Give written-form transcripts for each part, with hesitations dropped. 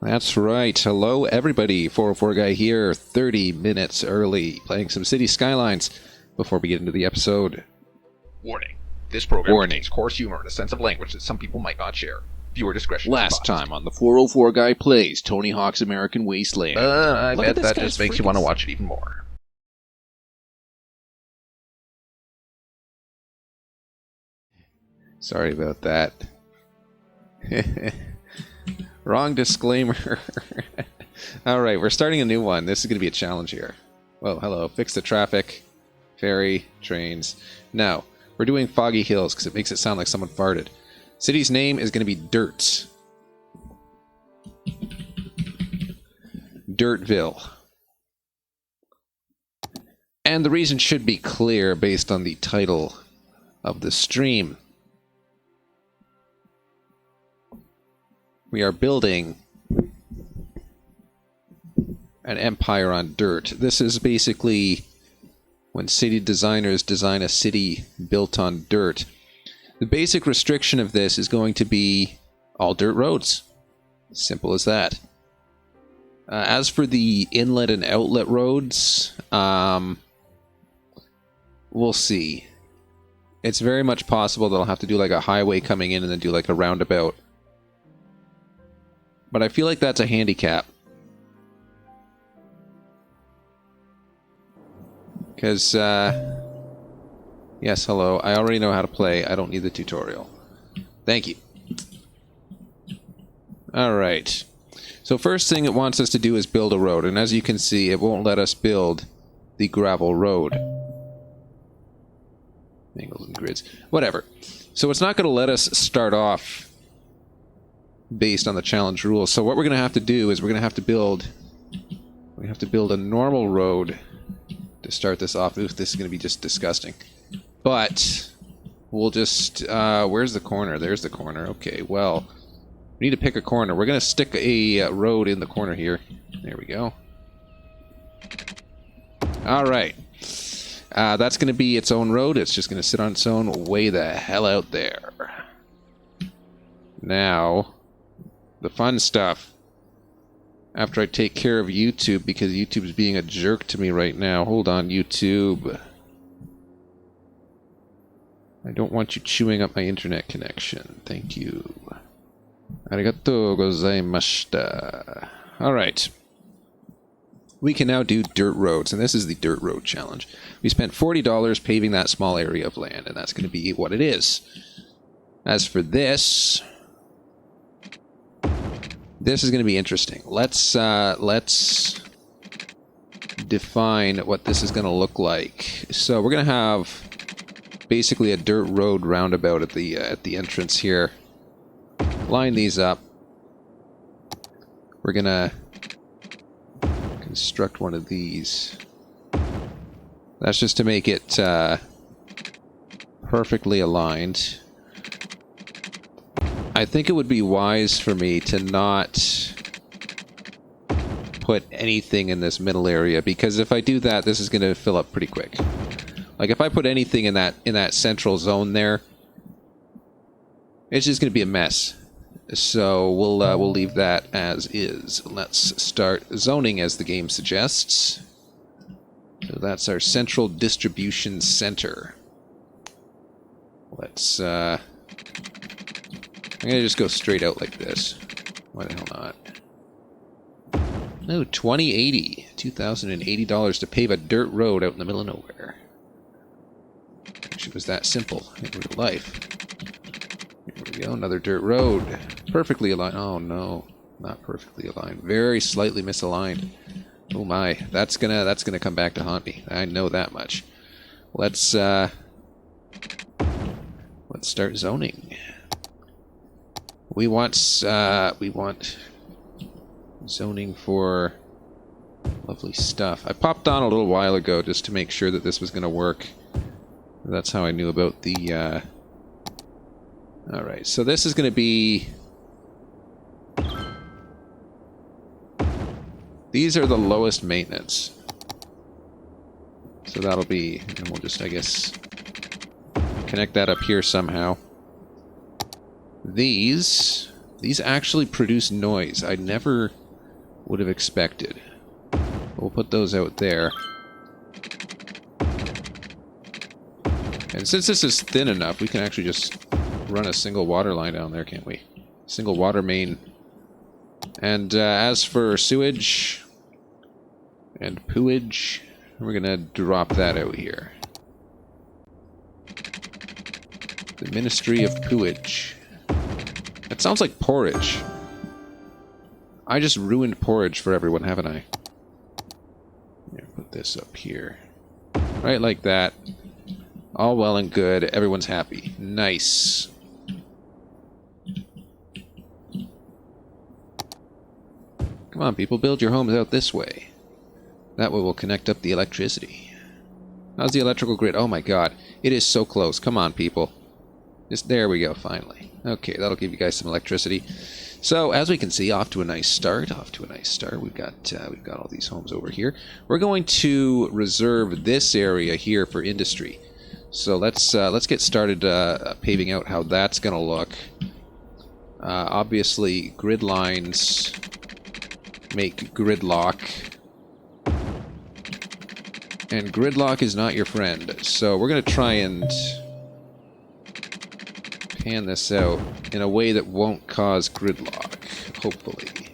That's right. Hello, everybody. 404 Guy here, 30 minutes early, playing some City Skylines before we get into the episode. Warning. This program contains coarse humor and a sense of language that some people might not share. Viewer discretion is Last advised. time on the 404 Guy Plays Tony Hawk's American Wasteland. I Look bet at this that guy's just makes you freaking- want to watch it even more. Sorry about that. Wrong disclaimer. Alright, we're starting a new one. This is going to be a challenge here. Well, hello. Fix the traffic. Ferry. Trains. No. We're doing Foggy Hills because it makes it sound like someone farted. City's name is going to be Dirt. Dirtville. And the reason should be clear based on the title of the stream. We are building an empire on dirt. This is basically when city designers design a city built on dirt. The basic restriction of this is going to be all dirt roads. Simple as that. As for the inlet and outlet roads, we'll see. It's very much possible that I'll have to do like a highway coming in and then do like a roundabout. But I feel like that's a handicap. Because, yes, hello. I already know how to play. I don't need the tutorial. Thank you. Alright. So first thing it wants us to do is build a road. And as you can see, it won't let us build the gravel road. Angles and grids. Whatever. So it's not going to let us start off based on the challenge rules. So what we're going to have to do is we're going to have to build a normal road to start this off. Oof, this is going to be just disgusting. But we'll just where's the corner? There's the corner. Okay, well, we need to pick a corner. We're going to stick a road in the corner here. There we go. All right. That's going to be its own road. It's just going to sit on its own way the hell out there. Now, the fun stuff. After I take care of YouTube, because YouTube's being a jerk to me right now. Hold on, YouTube. I don't want you chewing up my internet connection. Thank you. Arigatou gozaimashita. Alright. We can now do dirt roads, and this is the dirt road challenge. We spent $40 paving that small area of land, and that's going to be what it is. As for this... This is going to be interesting. Let's define what this is going to look like. So we're going to have basically a dirt road roundabout at the entrance here. Line these up. We're going to construct one of these. That's just to make it perfectly aligned. I think it would be wise for me to not put anything in this middle area, because if I do that, this is going to fill up pretty quick. Like if I put anything in that central zone there, it's just going to be a mess. So we'll leave that as is. Let's start zoning as the game suggests. So that's our central distribution center. Let's I'm going to just go straight out like this. Why the hell not? No, $20.80. $2,080 to pave a dirt road out in the middle of nowhere. Actually, it was that simple in real life. Here we go, another dirt road. Perfectly aligned. Oh no, not perfectly aligned. Very slightly misaligned. Oh my, that's gonna come back to haunt me. I know that much. Let's start zoning. We want zoning for lovely stuff. I popped on a little while ago just to make sure that this was going to work. That's how I knew about the... Alright, so this is going to be... These are the lowest maintenance. So that'll be... And we'll just, I guess, connect that up here somehow. These These actually produce noise. I never would have expected. We'll put those out there. And since this is thin enough, we can actually just run a single water line down there, can't we? Single water main. And as for sewage and pooage, we're going to drop that out here. The Ministry of Pooage. That sounds like porridge. I just ruined porridge for everyone, haven't I? Here, put this up here. Right like that. All well and good. Everyone's happy. Nice. Come on, people. Build your homes out this way. That way we'll connect up the electricity. How's the electrical grid? Oh my god. It is so close. Come on, people. Just there we go, finally. Okay, that'll give you guys some electricity. So, as we can see, off to a nice start. We've got all these homes over here. We're going to reserve this area here for industry. So let's get started paving out how that's going to look. Obviously, grid lines make gridlock. And gridlock is not your friend. So we're going to try and pan this out in a way that won't cause gridlock, hopefully.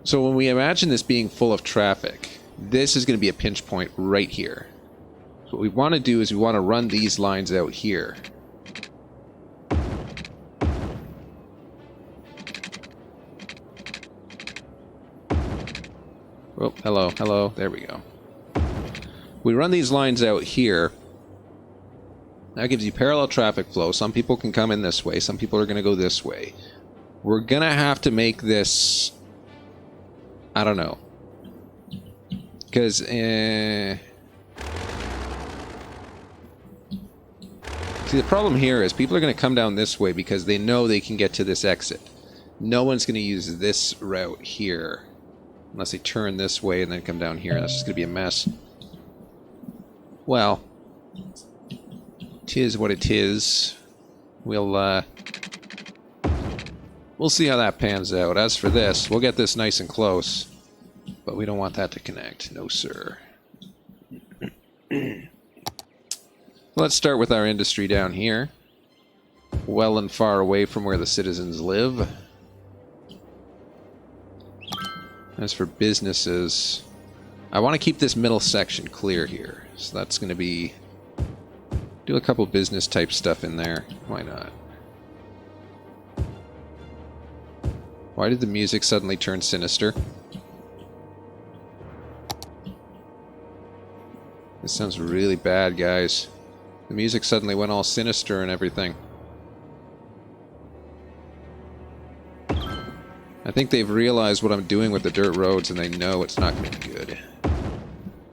So when we imagine this being full of traffic, this is going to be a pinch point right here. So what we want to do is we want to run these lines out here. Oh, hello, hello. There we go. We run these lines out here. That gives you parallel traffic flow. Some people can come in this way. Some people are going to go this way. We're going to have to make this... I don't know. Because... See, the problem here is people are going to come down this way because they know they can get to this exit. No one's going to use this route here. Unless they turn this way and then come down here. That's just going to be a mess. Well... 'tis what it is. We'll see how that pans out. As for this, we'll get this nice and close. But we don't want that to connect. No, sir. Let's start with our industry down here. Well and far away from where the citizens live. As for businesses, I want to keep this middle section clear here. So that's going to be... do a couple business type stuff in there. Why not? Why did the music suddenly turn sinister? This sounds really bad, guys. The music suddenly went all sinister and everything. I think they've realized what I'm doing with the dirt roads and they know it's not going to be good.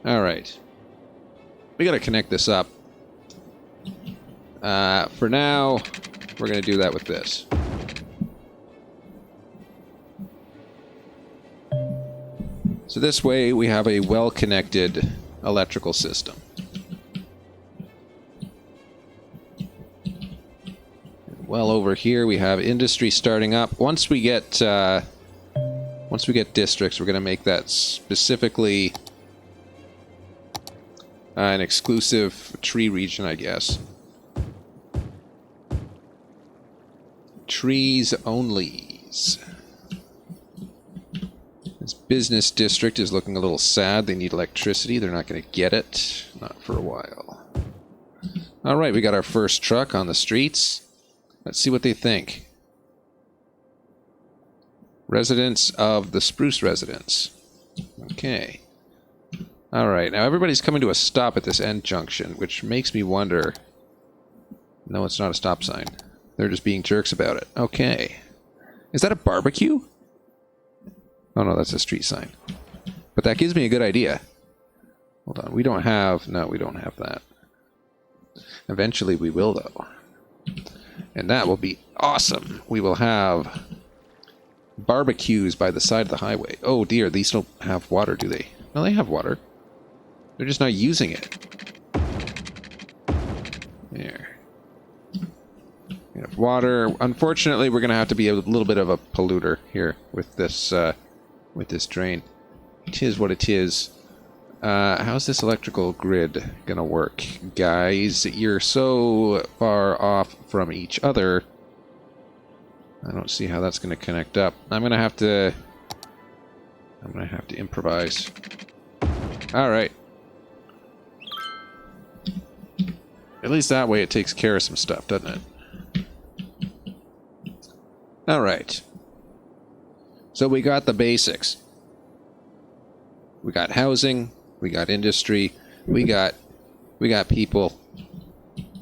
Alright. We gotta connect this up. For now, we're going to do that with this. So this way we have a well-connected electrical system. Well, over here we have industry starting up. Once we get districts, we're going to make that specifically an exclusive tree region, I guess. Trees onlys. This business district is looking a little sad. They need electricity. They're not going to get it. Not for a while. Alright, we got our first truck on the streets. Let's see what they think. Residents of the Spruce Residence. Okay. Alright, now everybody's coming to a stop at this end junction, which makes me wonder... No, it's not a stop sign. They're just being jerks about it. Okay. Is that a barbecue? Oh no, that's a street sign. But that gives me a good idea. Hold on, we don't have... No, we don't have that. Eventually we will, though. And that will be awesome. We will have barbecues by the side of the highway. Oh dear, these don't have water, do they? No, they have water. They're just not using it. There. I'm gonna Water. Unfortunately, we're going to have to be a little bit of a polluter here with this drain. It is what it is. How's this electrical grid going to work? Guys, you're so far off from each other. I don't see how that's going to connect up. I'm going to have to improvise. All right. At least that way it takes care of some stuff, doesn't it? All right. So we got the basics. We got housing, we got industry, we got people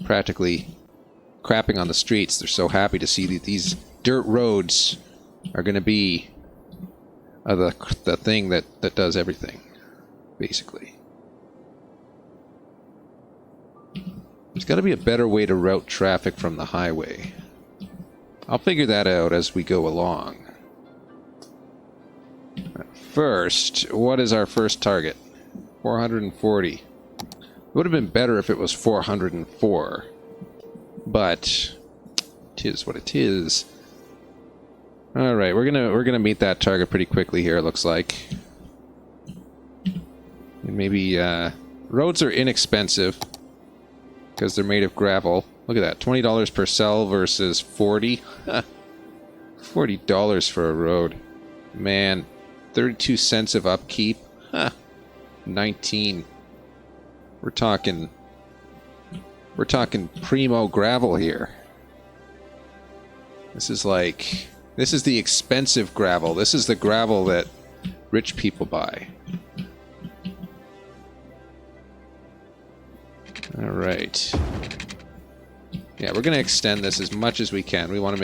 practically crapping on the streets. They're so happy to see that these dirt roads are going to be the thing that does everything, basically. There's got to be a better way to route traffic from the highway. I'll figure that out as we go along. First, what is our first target? 440. It would have been better if it was 404. But it is what it is. All right, we're gonna meet that target pretty quickly here. It looks like. And maybe roads are inexpensive because they're made of gravel. Look at that, $20 per cell versus 40. $40 for a road, man. 32 cents of upkeep. 19. We're talking primo gravel here. This is the expensive gravel. This is the gravel that rich people buy. All right. Yeah, we're going to extend this as much as we can. We want to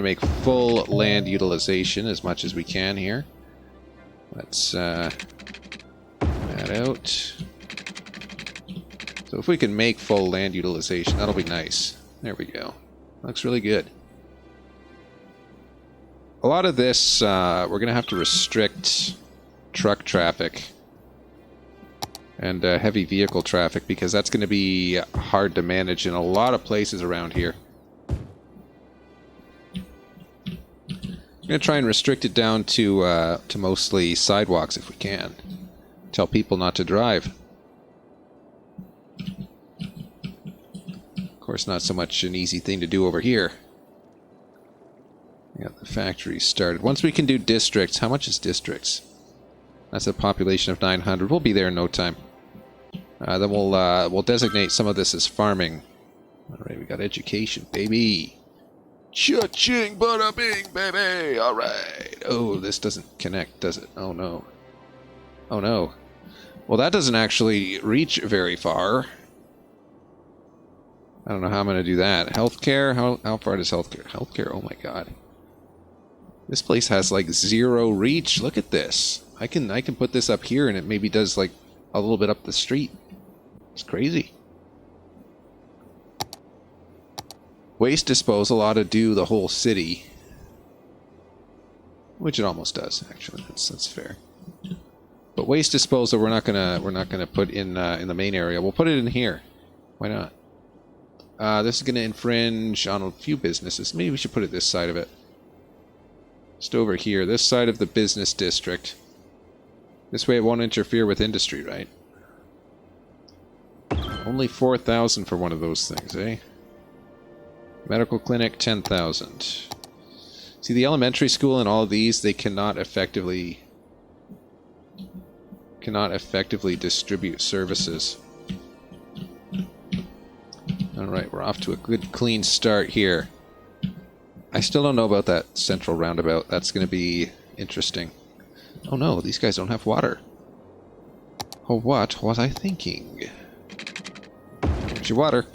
make full land utilization as much as we can here. Let's that out. So if we can make full land utilization, that'll be nice. There we go. Looks really good. A lot of this, we're going to have to restrict truck traffic and heavy vehicle traffic because that's going to be hard to manage in a lot of places around here. I'm going to try and restrict it down to mostly sidewalks if we can. Tell people not to drive. Of course, not so much an easy thing to do over here. We got the factory started. Once we can do districts, how much is districts? That's a population of 900. We'll be there in no time. Then we'll designate some of this as farming. All right, we got education, baby. Cha-ching, bada bing, baby. All right. Oh, this doesn't connect, does it? Oh no. Oh no. Well, that doesn't actually reach very far. I don't know how I'm going to do that. Healthcare? How far does healthcare? Healthcare, oh my god. This place has like 0 reach. Look at this. I can put this up here and it maybe does like a little bit up the street. It's crazy. Waste disposal ought to do the whole city. Which it almost does, actually. That's fair. But waste disposal we're not gonna put in the main area. We'll put it in here. Why not? This is gonna infringe on a few businesses. Maybe we should put it this side of it. Just over here, this side of the business district. This way it won't interfere with industry, right? Only 4,000 for one of those things, eh? Medical clinic, 10,000. See, the elementary school and all of these, they cannot effectively distribute services. Alright, we're off to a good clean start here. I still don't know about that central roundabout. That's going to be interesting. Oh no, these guys don't have water. Oh, what was I thinking? Here's your water.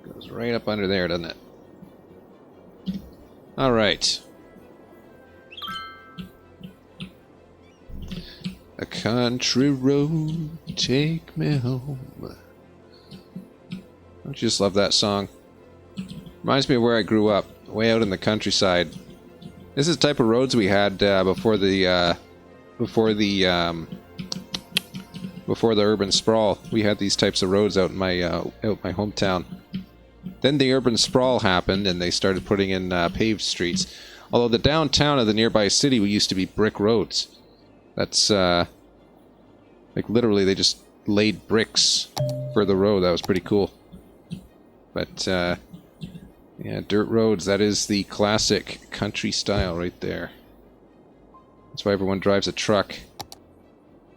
Goes right up under there, doesn't it? Alright. A country road, take me home. Don't you just love that song? Reminds me of where I grew up, way out in the countryside. This is the type of roads we had before the before the urban sprawl. We had these types of roads out in my hometown. Then the urban sprawl happened, and they started putting in paved streets. Although the downtown of the nearby city used to be brick roads. That's, like, literally they just laid bricks for the road. That was pretty cool. But, yeah, dirt roads, that is the classic country style right there. That's why everyone drives a truck.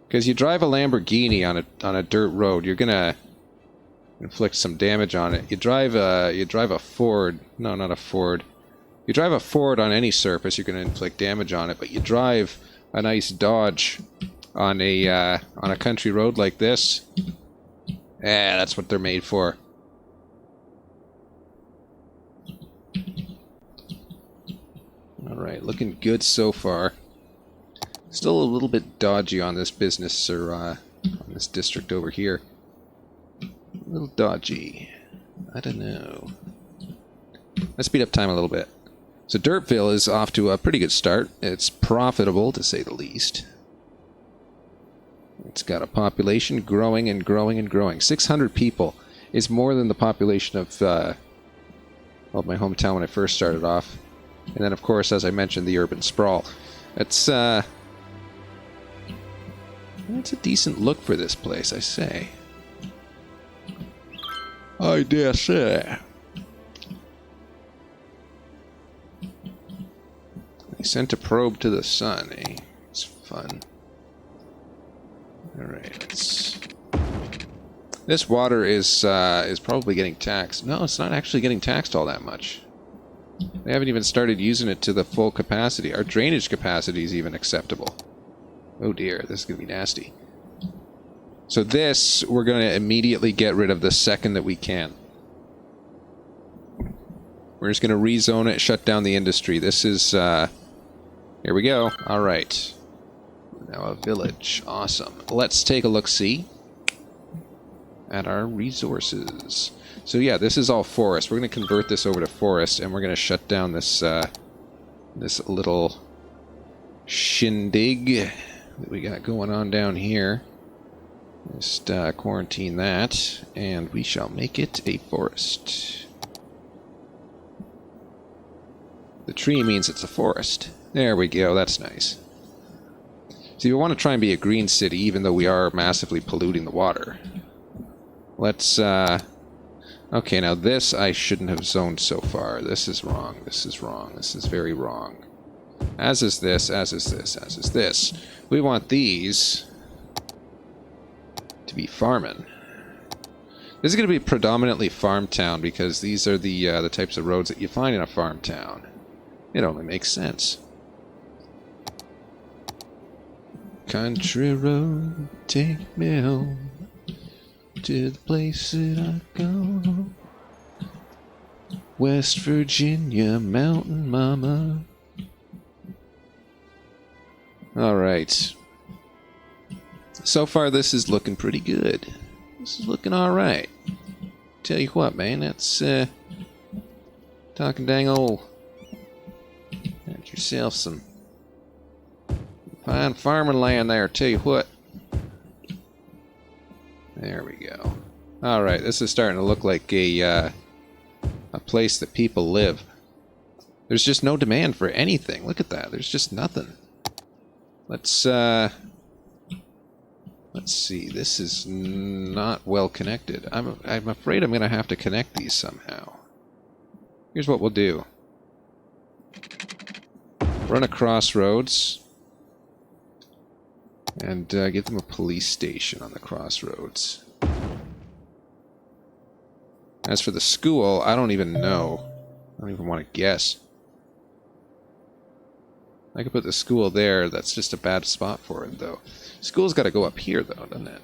Because you drive a Lamborghini on a dirt road, you're gonna inflict some damage on it. You drive a Ford, no, not a Ford. You drive a Ford on any surface, you're gonna inflict damage on it. But you drive a nice Dodge on a country road like this, that's what they're made for. All right, looking good so far. Still a little bit dodgy on this business, or on this district over here. A little dodgy. I don't know. Let's speed up time a little bit. So Dirtville is off to a pretty good start. It's profitable, to say the least. It's got a population growing and growing and growing. 600 people is more than the population of my hometown when I first started off. And then, of course, as I mentioned, the urban sprawl. It's a decent look for this place, I say. I dare say. They sent a probe to the sun, eh? It's fun. Alright, this water is probably getting taxed. No, it's not actually getting taxed all that much. They haven't even started using it to the full capacity. Our drainage capacity is even acceptable. Oh dear, this is going to be nasty. So this, we're going to immediately get rid of the second that we can. We're just going to rezone it, shut down the industry. This is, here we go. Alright. Now a village. Awesome. Let's take a look-see at our resources. So yeah, this is all forest. We're going to convert this over to forest, and we're going to shut down this this little shindig that we got going on down here. Just quarantine that, and we shall make it a forest. The tree means it's a forest. There we go, that's nice. See, we want to try and be a green city, even though we are massively polluting the water. Let's, okay, now this I shouldn't have zoned so far. This is wrong, this is wrong, this is very wrong. As is this, as is this, as is this. We want these to be farming. This is going to be predominantly farm town, because these are the types of roads that you find in a farm town. It only makes sense. Country road, take me home to the place that I go. West Virginia, mountain mama. Alright. So far this is looking pretty good. This is looking alright. Tell you what, man, that's talking dang old. Got yourself some fine farming land there, tell you what. There we go. Alright, this is starting to look like a place that people live. There's just no demand for anything. Look at that. There's just nothing. Let's see. This is not well connected. I'm afraid I'm going to have to connect these somehow. Here's what we'll do. Run a crossroads. And give them a police station on the crossroads. As for the school, I don't even know. I don't even want to guess. I could put the school there. That's just a bad spot for it, though. School's got to go up here, though, doesn't it?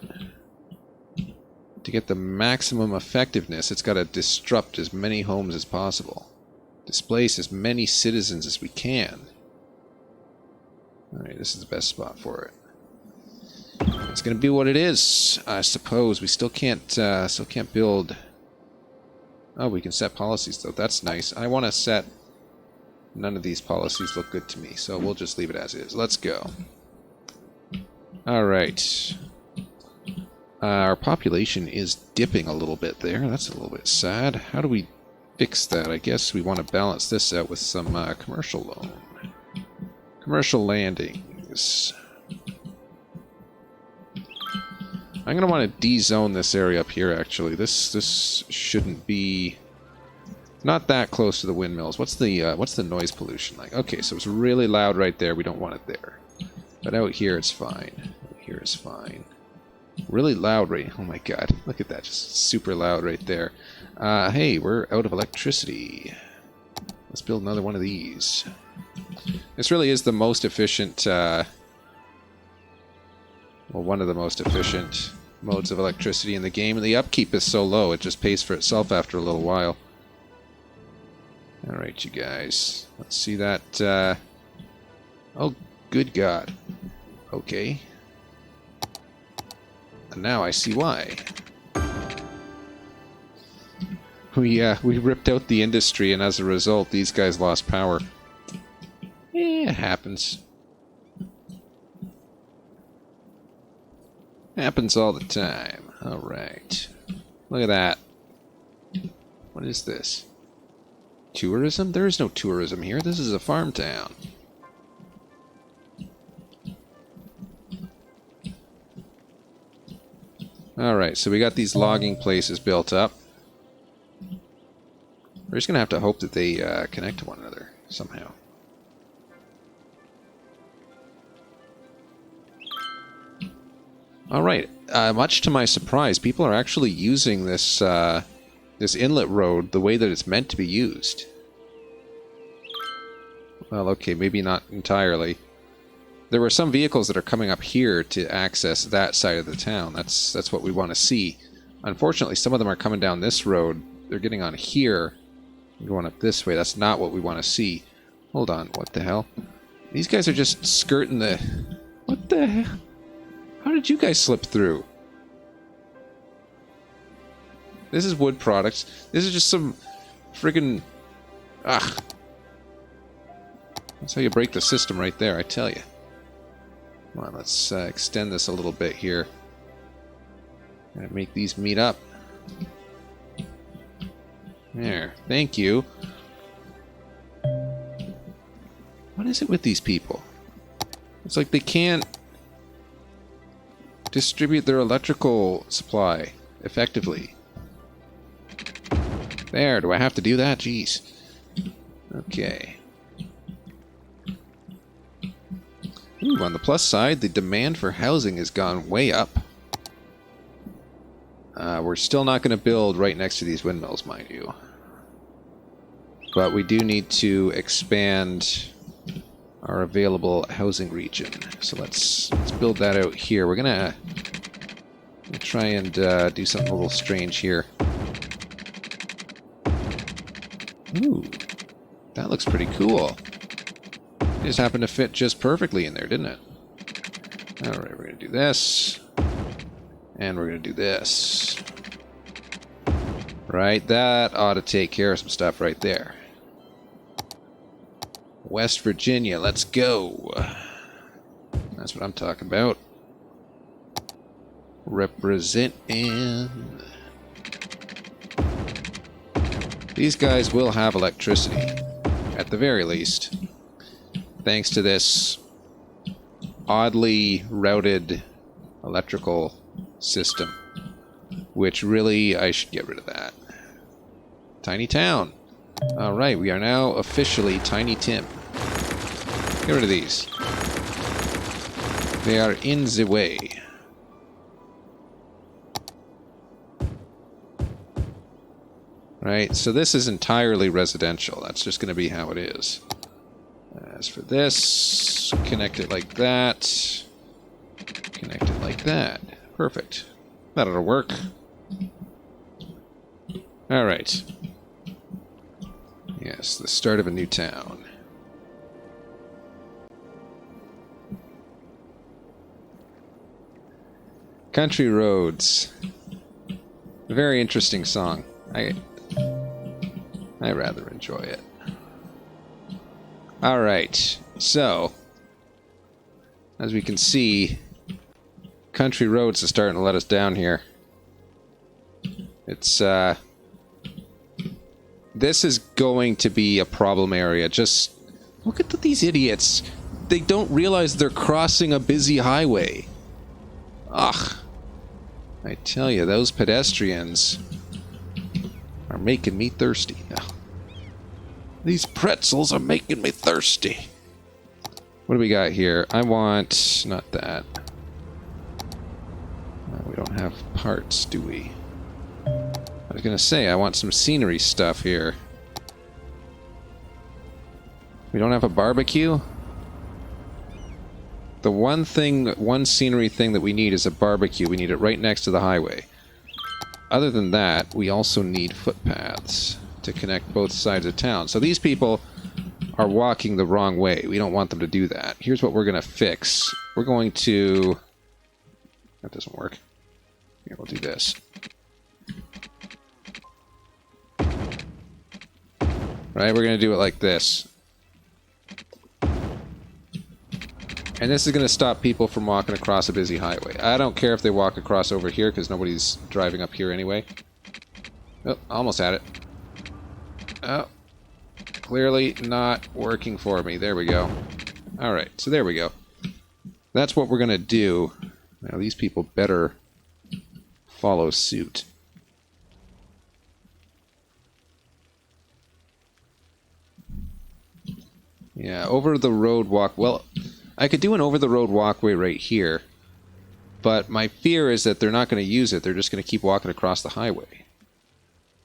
To get the maximum effectiveness, it's got to disrupt as many homes as possible. Displace as many citizens as we can. Alright, this is the best spot for it. It's going to be what it is, I suppose. We still can't build... Oh, we can set policies, though. That's nice. I want to set... None of these policies look good to me, so we'll just leave it as is. Let's go. Alright. Our population is dipping a little bit there. That's a little bit sad. How do we fix that? I guess we want to balance this out with some commercial loan. Commercial landings. I'm going to want to de-zone this area up here, actually. This shouldn't be... Not that close to the windmills. What's the noise pollution like? Okay, so it's really loud right there. We don't want it there. But out here, it's fine. Out here is fine. Really loud right... Oh my god. Look at that. Just super loud right there. Hey, we're out of electricity. Let's build another one of these. This really is the most efficient... well, one of the most efficient modes of electricity in the game. And the upkeep is so low, it just pays for itself after a little while. Alright, you guys. Let's see that... Oh, good god. Okay. And now I see why. We ripped out the industry, and as a result, these guys lost power. It happens. Happens all the time. Alright. Look at that. What is this? Tourism? There is no tourism here. This is a farm town. Alright, so we got these logging places built up. We're just going to have to hope that they connect to one another somehow. Alright, much to my surprise, people are actually using this, this inlet road the way that it's meant to be used. Well, okay, maybe not entirely. There were some vehicles that are coming up here to access that side of the town. That's what we want to see. Unfortunately, some of them are coming down this road. They're getting on here and going up this way. That's not what we want to see. Hold on, what the hell? These guys are just skirting the... What the hell? How did you guys slip through? This is wood products. This is just some friggin... Ugh. That's how you break the system right there, I tell you. Come on, let's extend this a little bit here. And make these meet up. There, thank you. What is it with these people? It's like they can't distribute their electrical supply effectively. There, do I have to do that? Jeez. Okay. Ooh, on the plus side, the demand for housing has gone way up. We're still not going to build right next to these windmills, mind you. But we do need to expand our available housing region. So let's build that out here. We're gonna try and do something a little strange here. Ooh, that looks pretty cool. It just happened to fit just perfectly in there, didn't it? Alright, we're gonna do this. And we're gonna do this. Right, that ought to take care of some stuff right there. West Virginia, let's go. That's what I'm talking about. Representing. These guys will have electricity, at the very least, thanks to this oddly routed electrical system, which really, I should get rid of that. Tiny town. Alright, we are now officially Tiny Tim. Get rid of these. They are in the way. Right, so this is entirely residential. That's just going to be how it is. As for this, connect it like that. Connect it like that. Perfect. That ought to work. Alright. Yes, the start of a new town. Country Roads. A very interesting song. I rather enjoy it. Alright, so as we can see, country roads is starting to let us down here. It's, this is going to be a problem area. Just look at these idiots. They don't realize they're crossing a busy highway. Ugh. I tell you, those pedestrians are making me thirsty now. These pretzels are making me thirsty. What do we got here? I want... not that. We don't have parts, do we? I was gonna say, I want some scenery stuff here. We don't have a barbecue? The one scenery thing that we need is a barbecue. We need it right next to the highway. Other than that, we also need footpaths to connect both sides of town. So these people are walking the wrong way. We don't want them to do that. Here's what we're going to fix. We're going to... that doesn't work. Here, we'll do this. Right, we're going to do it like this. And this is going to stop people from walking across a busy highway. I don't care if they walk across over here, because nobody's driving up here anyway. Oh, almost had it. Oh. Clearly not working for me. There we go. Alright, so there we go. That's what we're going to do. Now, these people better follow suit. Yeah, over the road walk... well, I could do an over-the-road walkway right here, but my fear is that they're not going to use it. They're just going to keep walking across the highway.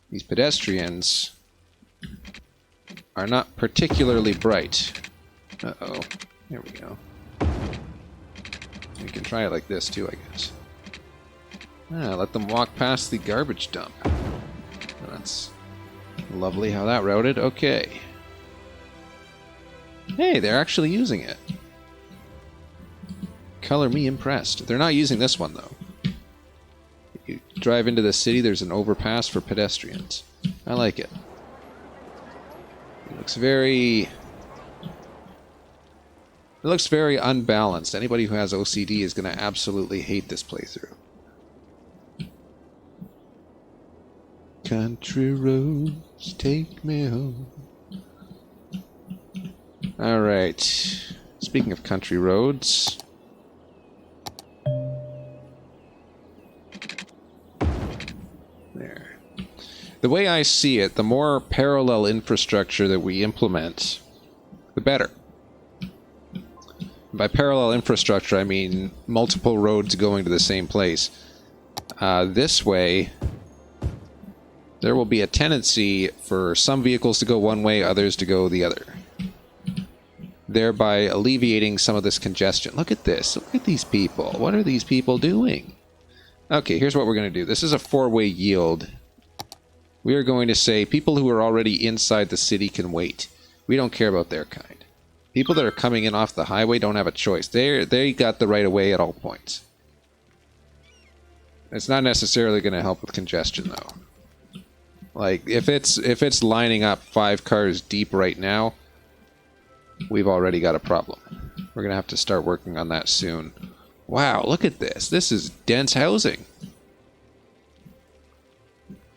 These pedestrians are not particularly bright. Uh-oh. There we go. We can try it like this, too, I guess. Ah, let them walk past the garbage dump. That's lovely how that routed. Okay. Hey, they're actually using it. Color me impressed. They're not using this one, though. You drive into the city, there's an overpass for pedestrians. I like it. It looks very... it looks very unbalanced. Anybody who has OCD is going to absolutely hate this playthrough. Country roads take me home. Alright. Speaking of country roads... there. The way I see it, the more parallel infrastructure that we implement, the better. By parallel infrastructure, I mean multiple roads going to the same place. This way, there will be a tendency for some vehicles to go one way, others to go the other. Thereby alleviating some of this congestion. Look at this. Look at these people. What are these people doing? Okay, here's what we're going to do. This is a four-way yield. We are going to say people who are already inside the city can wait. We don't care about their kind. People that are coming in off the highway don't have a choice. They got the right of way at all points. It's not necessarily going to help with congestion, though. Like, if it's lining up 5 cars deep right now, we've already got a problem. We're going to have to start working on that soon. Wow, look at this. This is dense housing.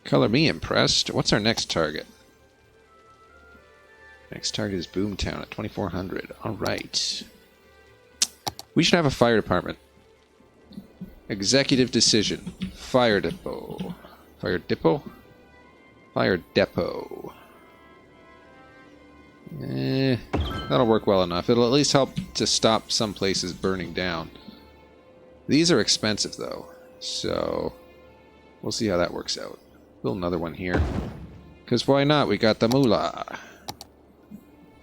Color me impressed. What's our next target? Next target is Boomtown at 2400. Alright. We should have a fire department. Executive decision. Fire depot. Fire depot? Fire depot. That'll work well enough. It'll at least help to stop some places burning down. These are expensive, though, so we'll see how that works out. Build another one here. Because why not? We got the moolah.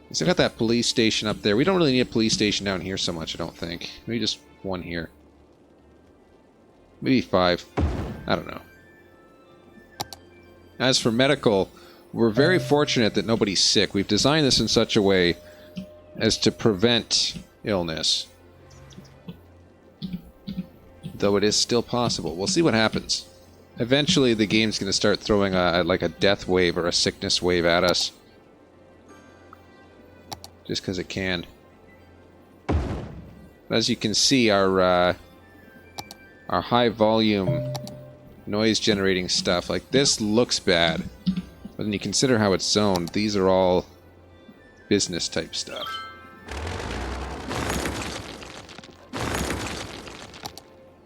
We still got that police station up there. We don't really need a police station down here so much, I don't think. Maybe just one here. Maybe 5. I don't know. As for medical, we're very fortunate that nobody's sick. We've designed this in such a way as to prevent illness. Though it is still possible. We'll see what happens. Eventually the game's going to start throwing like a death wave or a sickness wave at us. Just because it can. As you can see, our our high volume noise generating stuff. Like, this looks bad, but when you consider how it's zoned, these are all business type stuff.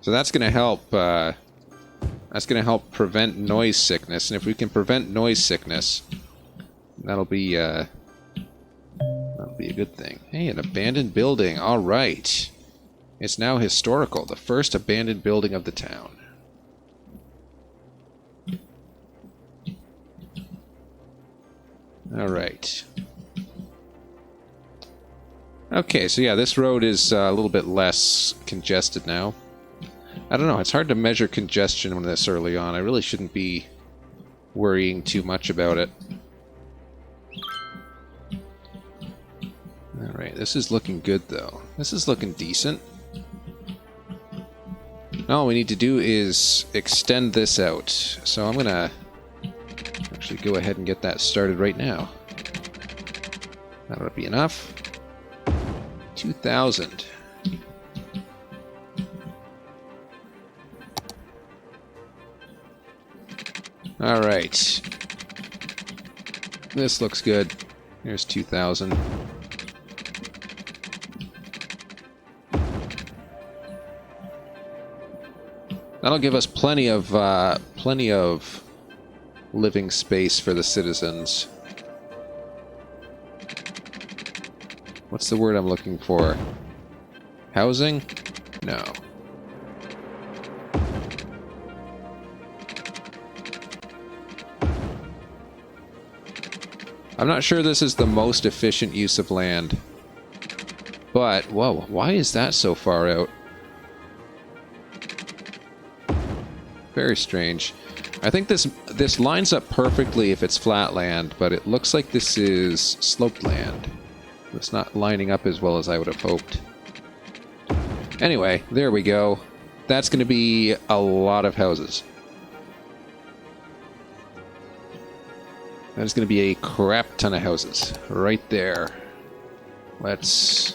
So that's going to help. That's going to help prevent noise sickness, and if we can prevent noise sickness, that'll be a good thing. Hey, an abandoned building. All right, it's now historical. The first abandoned building of the town. All right. Okay, so yeah, this road is a little bit less congested now. I don't know, it's hard to measure congestion when this early on. I really shouldn't be worrying too much about it. Alright, this is looking good though. This is looking decent. All we need to do is extend this out. So I'm gonna actually go ahead and get that started right now. That'll be enough. 2,000. All right. This looks good. Here's 2,000. That'll give us plenty of living space for the citizens. What's the word I'm looking for? Housing? No. I'm not sure this is the most efficient use of land. But, whoa, why is that so far out? Very strange. I think this lines up perfectly if it's flat land, but it looks like this is sloped land. It's not lining up as well as I would have hoped. Anyway, there we go. That's going to be a lot of houses. That is going to be a crap ton of houses. Right there. Let's...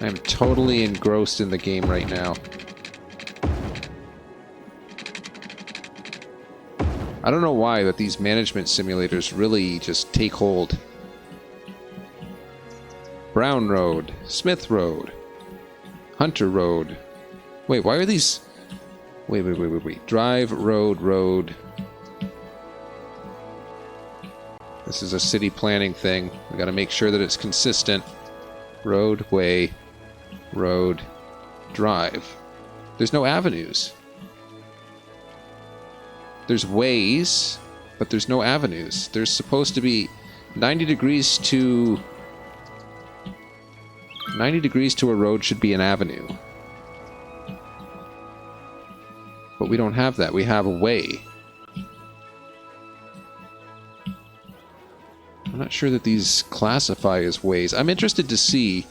I'm totally engrossed in the game right now. I don't know why, but these management simulators really just take hold. Brown Road, Smith Road, Hunter Road. Wait, why are these... Wait. Drive, road. This is a city planning thing. We gotta make sure that it's consistent. Roadway, road, drive. There's no avenues. There's ways, but there's no avenues. There's supposed to be 90 degrees to a road should be an avenue. But we don't have that. We have a way. I'm not sure that these classify as ways. I'm interested to see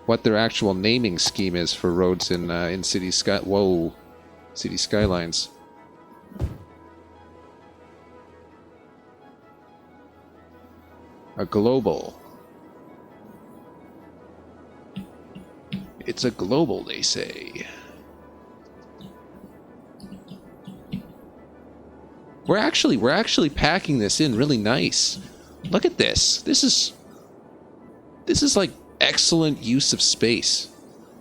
what their actual naming scheme is for roads in City Skylines. A global. It's a global, they say. We're actually packing this in really nice. Look at this. This is like excellent use of space.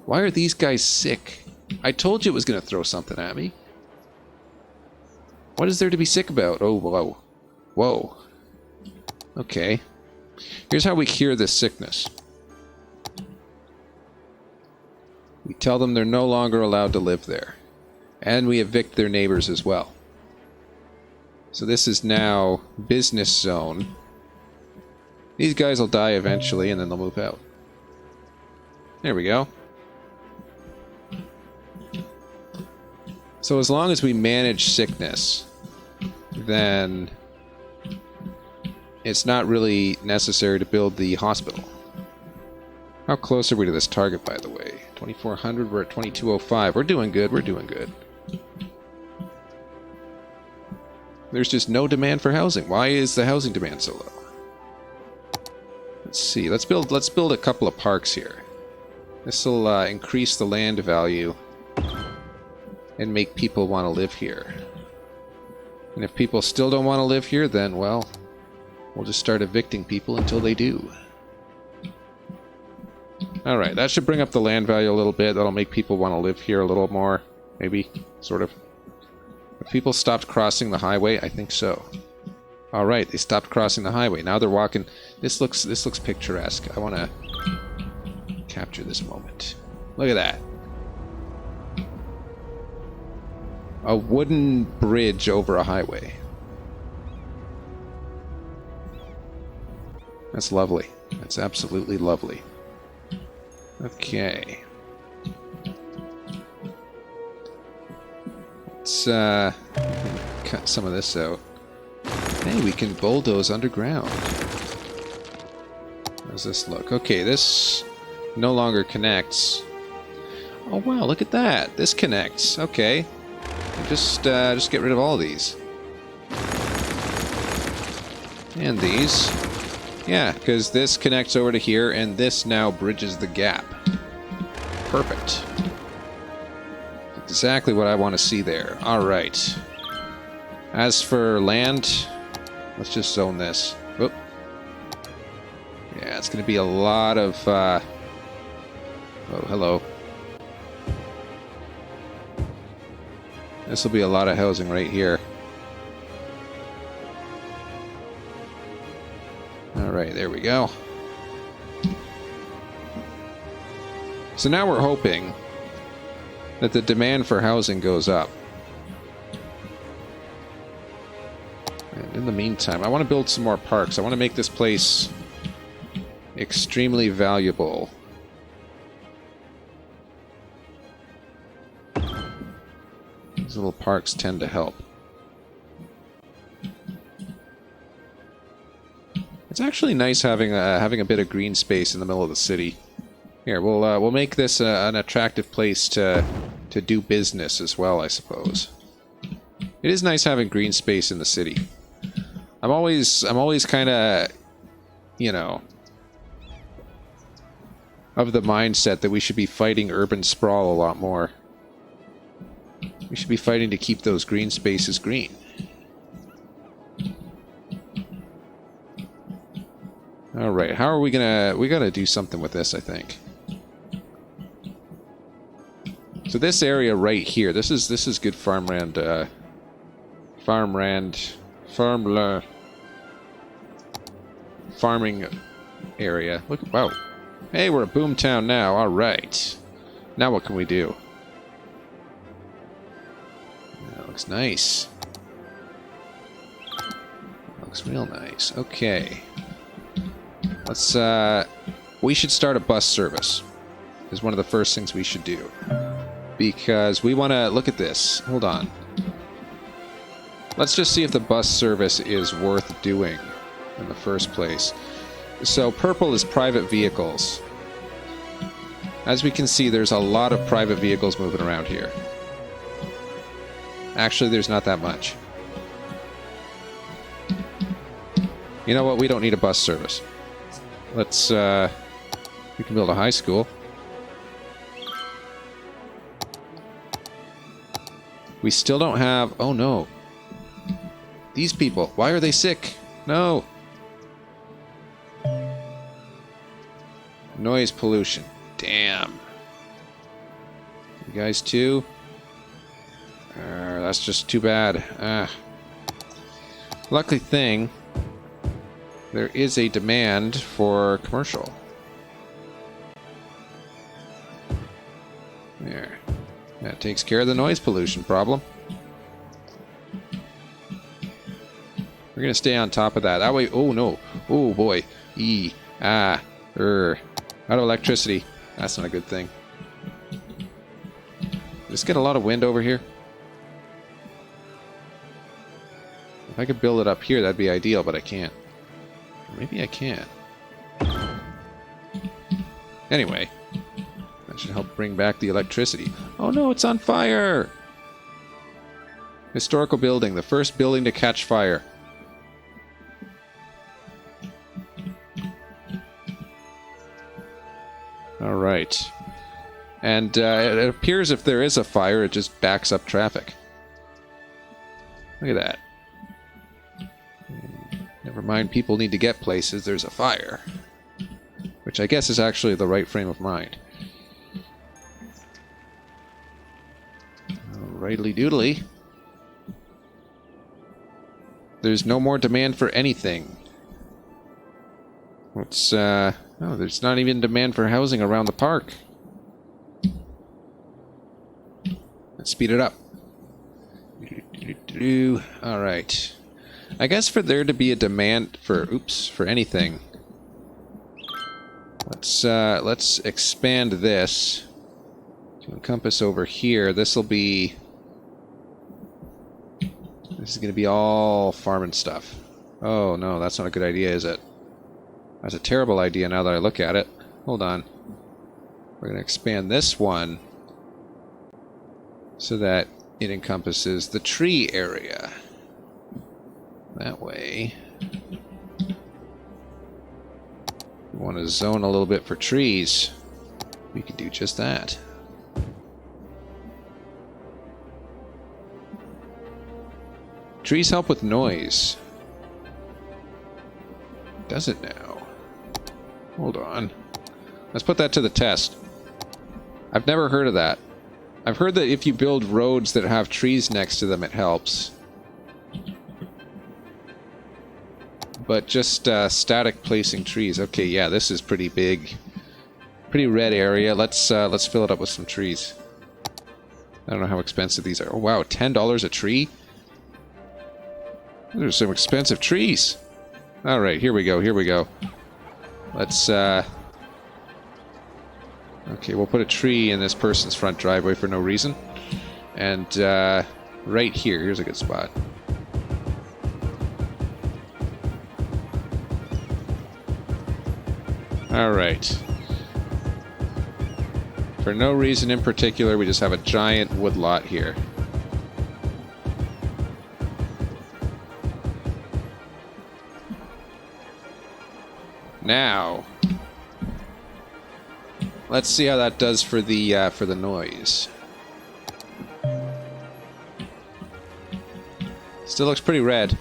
Why are these guys sick? I told you it was going to throw something at me. What is there to be sick about? Oh, whoa. Whoa. Okay. Here's how we cure this sickness. We tell them they're no longer allowed to live there. And we evict their neighbors as well. So this is now business zone. These guys will die eventually and then they'll move out. There we go. So as long as we manage sickness, then it's not really necessary to build the hospital. How close are we to this target, by the way? 2400, we're at 2205. We're doing good, we're doing good. There's just no demand for housing. Why is the housing demand so low? Let's see, let's build a couple of parks here. This will increase the land value and make people want to live here. And if people still don't want to live here, then, well, we'll just start evicting people until they do. Alright, that should bring up the land value a little bit. That'll make people want to live here a little more. Maybe, sort of. Have people stopped crossing the highway? I think so. Alright, they stopped crossing the highway. Now they're walking. This looks picturesque. I want to capture this moment. Look at that. A wooden bridge over a highway. That's lovely. That's absolutely lovely. Okay. Let's cut some of this out. Hey, we can bulldoze underground. How does this look? Okay, this no longer connects. Oh wow, look at that. This connects. Okay. Just get rid of all of these. And these. Yeah, because this connects over to here, and this now bridges the gap. Perfect. Exactly what I want to see there. Alright. As for land, let's just zone this. Oop. Yeah, it's going to be a lot of... Oh, hello. This will be a lot of housing right here. Alright, there we go. So now we're hoping that the demand for housing goes up. And in the meantime, I want to build some more parks. I want to make this place extremely valuable. These little parks tend to help. It's actually nice having a bit of green space in the middle of the city. Here, we'll make this an attractive place to do business as well, I suppose. It is nice having green space in the city. I'm always kind of, you know, of the mindset that we should be fighting urban sprawl a lot more. We should be fighting to keep those green spaces green. Alright, how are we gonna... We gotta do something with this, I think. So this area right here, this is good farmland, farming area. Look, wow. Hey, we're a boomtown now, alright. Now what can we do? That looks nice. Looks real nice. Okay. Let's, we should start a bus service. Is one of the first things we should do. Because we want to... Look at this. Hold on. Let's just see if the bus service is worth doing in the first place. So, purple is private vehicles. As we can see, there's a lot of private vehicles moving around here. Actually, there's not that much. You know what? We don't need a bus service. Let's, we can build a high school. We still don't have... Oh, no. These people. Why are they sick? No. Noise pollution. Damn. You guys too? That's just too bad. Lucky thing, there is a demand for commercial. There. That takes care of the noise pollution problem. We're gonna stay on top of that. That way... Oh, no. Oh, boy. Out of electricity. That's not a good thing. Just get a lot of wind over here. If I could build it up here, that'd be ideal, but I can't. Maybe I can. Anyway. That should help bring back the electricity. Oh no, it's on fire! Historical building. The first building to catch fire. Alright. And it appears if there is a fire, it just backs up traffic. Look at that. Never mind, people need to get places, there's a fire. Which I guess is actually the right frame of mind. Rightly doodly. There's no more demand for anything. It's, oh, there's not even demand for housing around the park. Let's speed it up. Alright. I guess for there to be a demand for, for anything, let's expand this to encompass over here. This is going to be all farming stuff. Oh no, that's not a good idea, is it? That's a terrible idea now that I look at it. Hold on. We're going to expand this one so that it encompasses the tree area. That way. We want to zone a little bit for trees. We can do just that. Trees help with noise. Does it now? Hold on. Let's put that to the test. I've never heard of that. I've heard that if you build roads that have trees next to them, it helps. But just static placing trees. Okay, yeah, this is pretty big. Pretty red area. Let's fill it up with some trees. I don't know how expensive these are. Oh wow, $10 a tree? There's some expensive trees. Alright, here we go, here we go. Let's, okay, we'll put a tree in this person's front driveway for no reason. And, right here, here's a good spot. Alright. For no reason in particular, we just have a giant woodlot here. Now, let's see how that does for the noise. Still looks pretty red.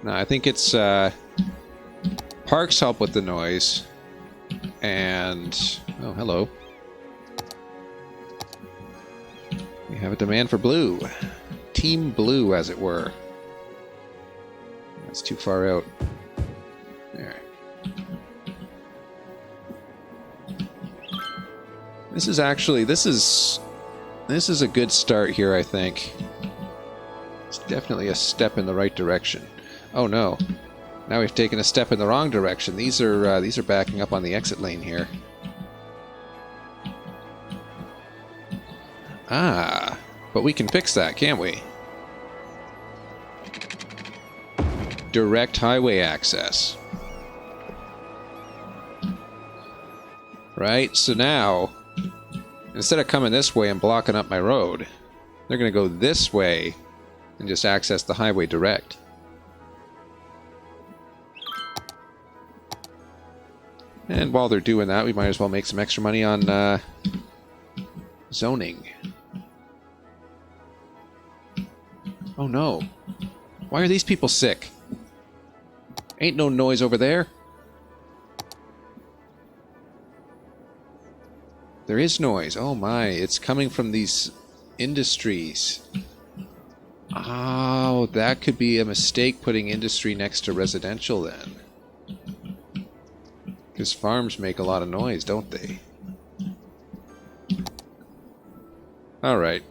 No, I think it's parks help with the noise, and oh, hello. We have a demand for blue, Team Blue, as it were. That's too far out. There. This is actually, this is a good start here, I think. It's definitely a step in the right direction. Oh no. Now we've taken a step in the wrong direction. These are backing up on the exit lane here. Ah, but we can fix that, can't we? Direct highway access. Right, so now, instead of coming this way and blocking up my road, they're going to go this way and just access the highway direct. And while they're doing that, we might as well make some extra money on zoning. Oh no. Why are these people sick? Ain't no noise over there. There is noise. Oh my, it's coming from these industries. Oh, that could be a mistake, putting industry next to residential then. Because farms make a lot of noise, don't they? Alright.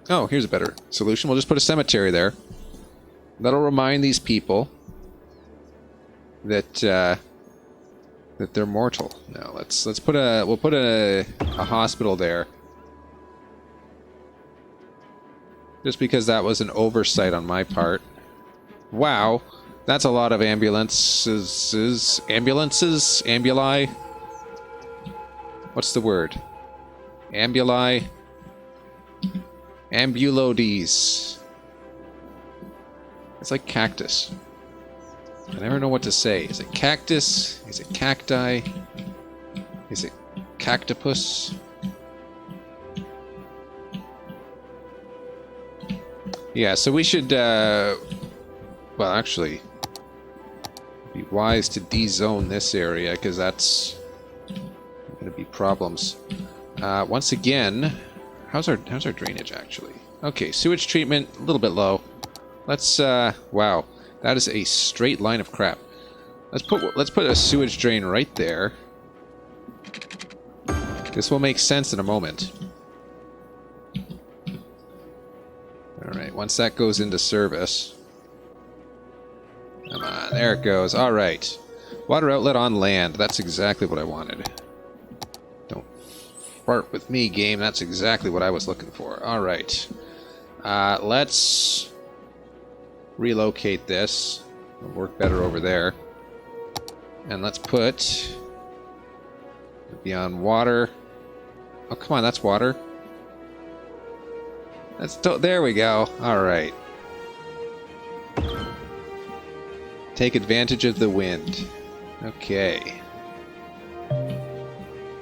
Oh, here's a better solution. We'll just put a cemetery there. That'll remind these people that that they're mortal. No, we'll put a hospital there. Just because that was an oversight on my part. Wow, that's a lot of ambulances. Ambulances? Ambuli? What's the word? Ambuli? Ambulodes. It's like cactus. I never know what to say. Is it cactus? Is it cacti? Is it cactopus? Yeah, so we should, well, actually, be wise to de-zone this area, because that's going to be problems. Once again, how's our drainage, actually? Okay, sewage treatment, a little bit low. Let's, wow, that is a straight line of crap. Let's put a sewage drain right there. This will make sense in a moment. Alright, once that goes into service... Come on, there it goes. Alright. Water outlet on land. That's exactly what I wanted. Don't fart with me, game. That's exactly what I was looking for. Alright. Let's relocate this. It'll work better over there. And let's put... Beyond water. Oh, come on, that's water. There we go. Alright. Take advantage of the wind. Okay.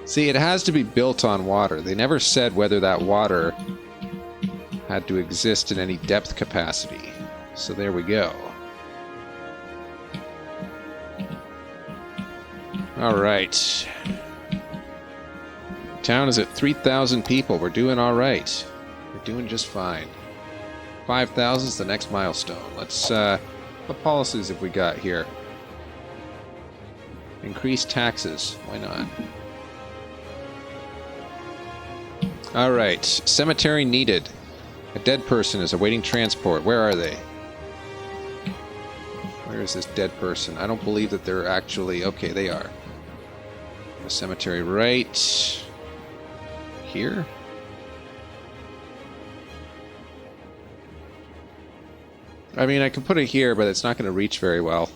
See, it has to be built on water. They never said whether that water had to exist in any depth capacity. So there we go. Alright. Town is at 3,000 people. We're doing alright. We're doing just fine. 5,000 is the next milestone. Let's, what policies have we got here? Increase taxes. Why not? Alright. Cemetery needed. A dead person is awaiting transport. Where are they? Where is this dead person? I don't believe that they're actually... Okay, they are. The cemetery right... here? I mean, I can put it here, but it's not going to reach very well.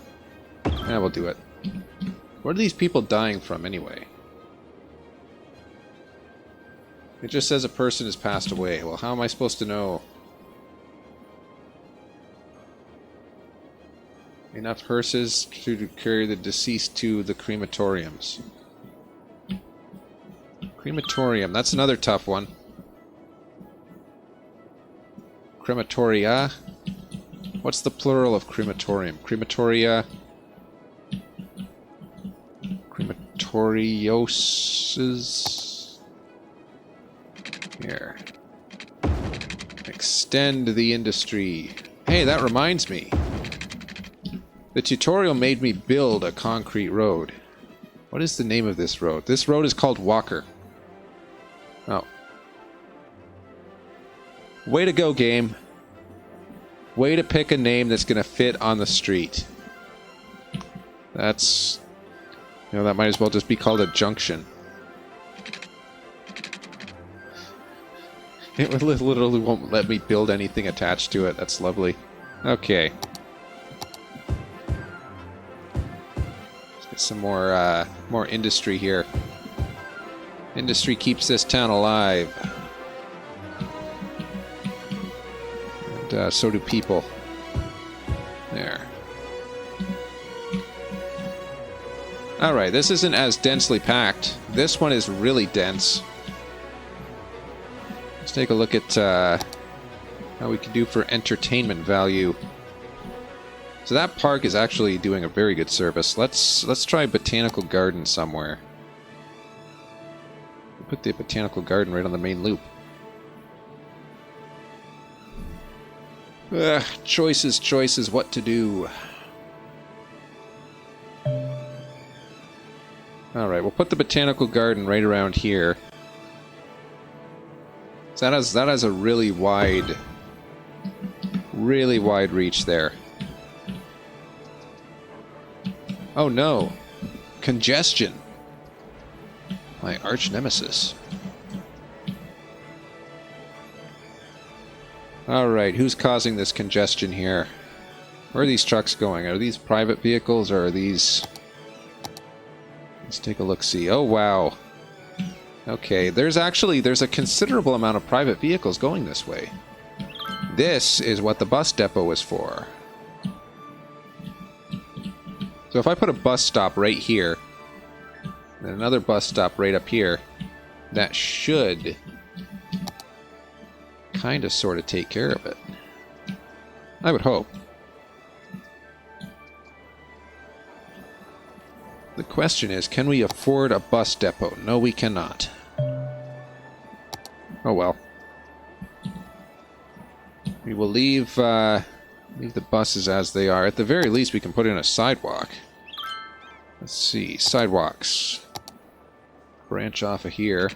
Yeah, we'll do it. What are these people dying from, anyway? It just says a person has passed away. Well, how am I supposed to know? Enough hearses to carry the deceased to the crematoriums. Crematorium, that's another tough one. Crematoria. What's the plural of crematorium? Crematoria. Crematorioses. Here. Extend the industry. Hey, that reminds me. The tutorial made me build a concrete road. What is the name of this road? This road is called Walker. Oh. Way to go, game. Way to pick a name that's going to fit on the street. That's... You know, that might as well just be called a junction. It literally won't let me build anything attached to it. That's lovely. Okay. Let's get some more industry here. Industry keeps this town alive. And so do people. There. Alright, this isn't as densely packed. This one is really dense. Let's take a look at how we can do for entertainment value. So that park is actually doing a very good service. Let's try Botanical Garden somewhere. Put the Botanical Garden right on the main loop. Choices, choices, what to do. Alright, we'll put the Botanical Garden right around here. So that has a really wide reach there. Oh no! Congestion! My arch nemesis. Alright, who's causing this congestion here? Where are these trucks going? Are these private vehicles or are these... Let's take a look-see. Oh, wow. Okay, there's a considerable amount of private vehicles going this way. This is what the bus depot is for. So if I put a bus stop right here, and another bus stop right up here, that should kind of sort of take care of it. I would hope. The question is, can we afford a bus depot? No, we cannot. Oh well. We will leave leave the buses as they are. At the very least, we can put in a sidewalk. Let's see, sidewalks. Branch off of here.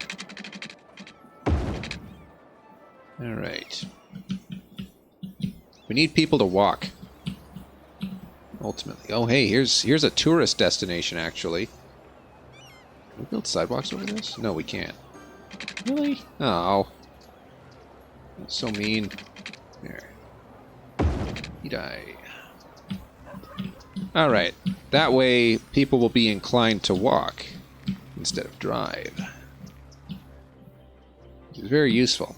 Alright. We need people to walk. Ultimately. Oh, hey, here's a tourist destination, actually. Can we build sidewalks over this? No, we can't. Really? Oh. That's so mean. There. You die. Alright. That way, people will be inclined to walk instead of drive. Which is very useful.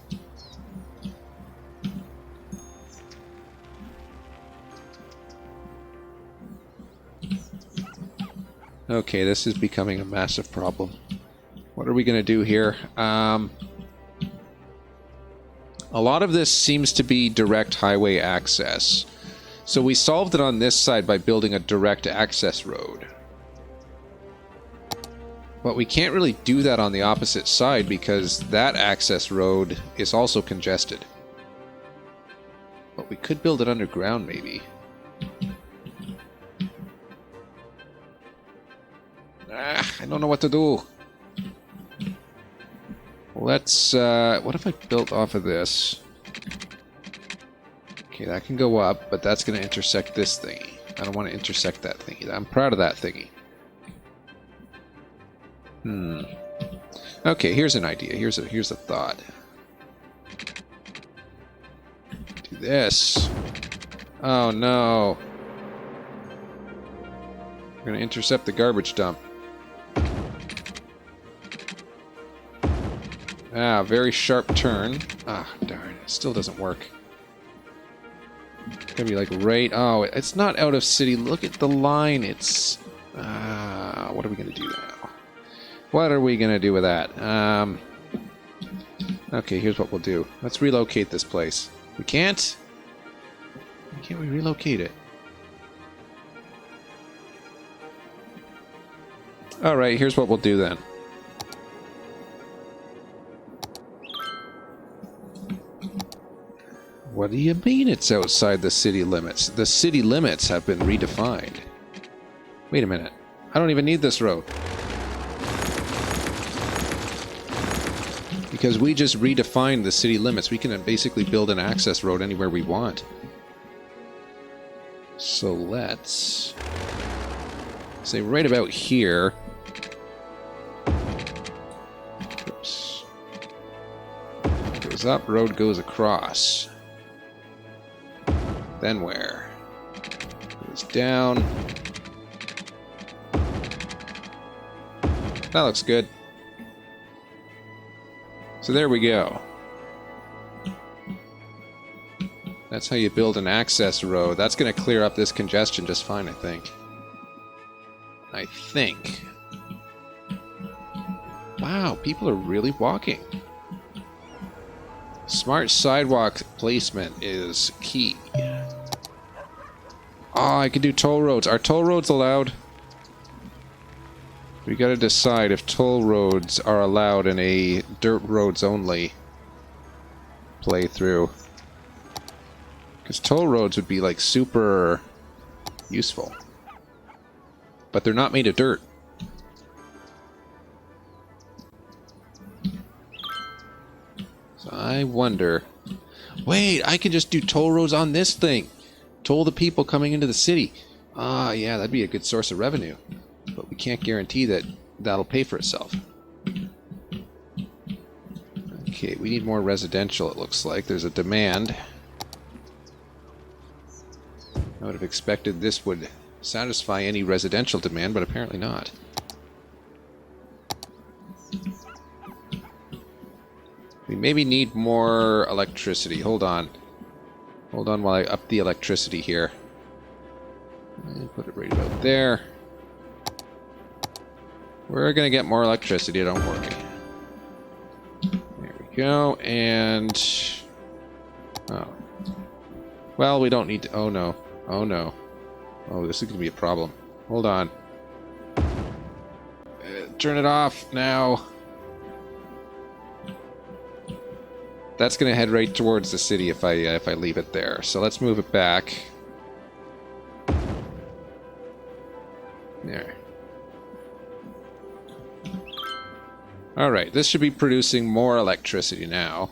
Okay, this is becoming a massive problem. What are we going to do here? A lot of this seems to be direct highway access. So we solved it on this side by building a direct access road. But we can't really do that on the opposite side because that access road is also congested. But we could build it underground, maybe. I don't know what to do. Let's, what if I built off of this? Okay, that can go up, but that's going to intersect this thingy. I don't want to intersect that thingy. I'm proud of that thingy. Okay, here's an idea. Here's a thought. Do this. Oh no. We're going to intercept the garbage dump. Ah, very sharp turn. Ah, darn. It still doesn't work. It's gonna be like right... Oh, it's not out of city. Look at the line. It's... what are we gonna do now? What are we gonna do with that? Okay, here's what we'll do. Let's relocate this place. We can't? Why can't we relocate it? Alright, here's what we'll do then. What do you mean it's outside the city limits? The city limits have been redefined. Wait a minute. I don't even need this road. Because we just redefined the city limits. We can basically build an access road anywhere we want. So let's say right about here. Oops. Goes up, road goes across. Then where? Goes down. That looks good. So there we go. That's how you build an access road. That's going to clear up this congestion just fine, I think. Wow, people are really walking. Smart sidewalk placement is key. Oh, I can do toll roads. Are toll roads allowed? We gotta decide if toll roads are allowed in a dirt roads only playthrough. Because toll roads would be like super useful. But they're not made of dirt. So I wonder... Wait, I can just do toll roads on this thing. Toll the people coming into the city. Ah, yeah, that'd be a good source of revenue. But we can't guarantee that that'll pay for itself. Okay, we need more residential, it looks like. There's a demand. I would have expected this would satisfy any residential demand, but apparently not. We maybe need more electricity. Hold on. Hold on while I up the electricity here. And put it right about there. We're gonna get more electricity, don't worry. There we go, and... Oh. Well, we don't need to... Oh, no. Oh, no. Oh, this is gonna be a problem. Hold on. Turn it off now. That's gonna head right towards the city if I leave it there. So let's move it back. There. Alright, this should be producing more electricity now.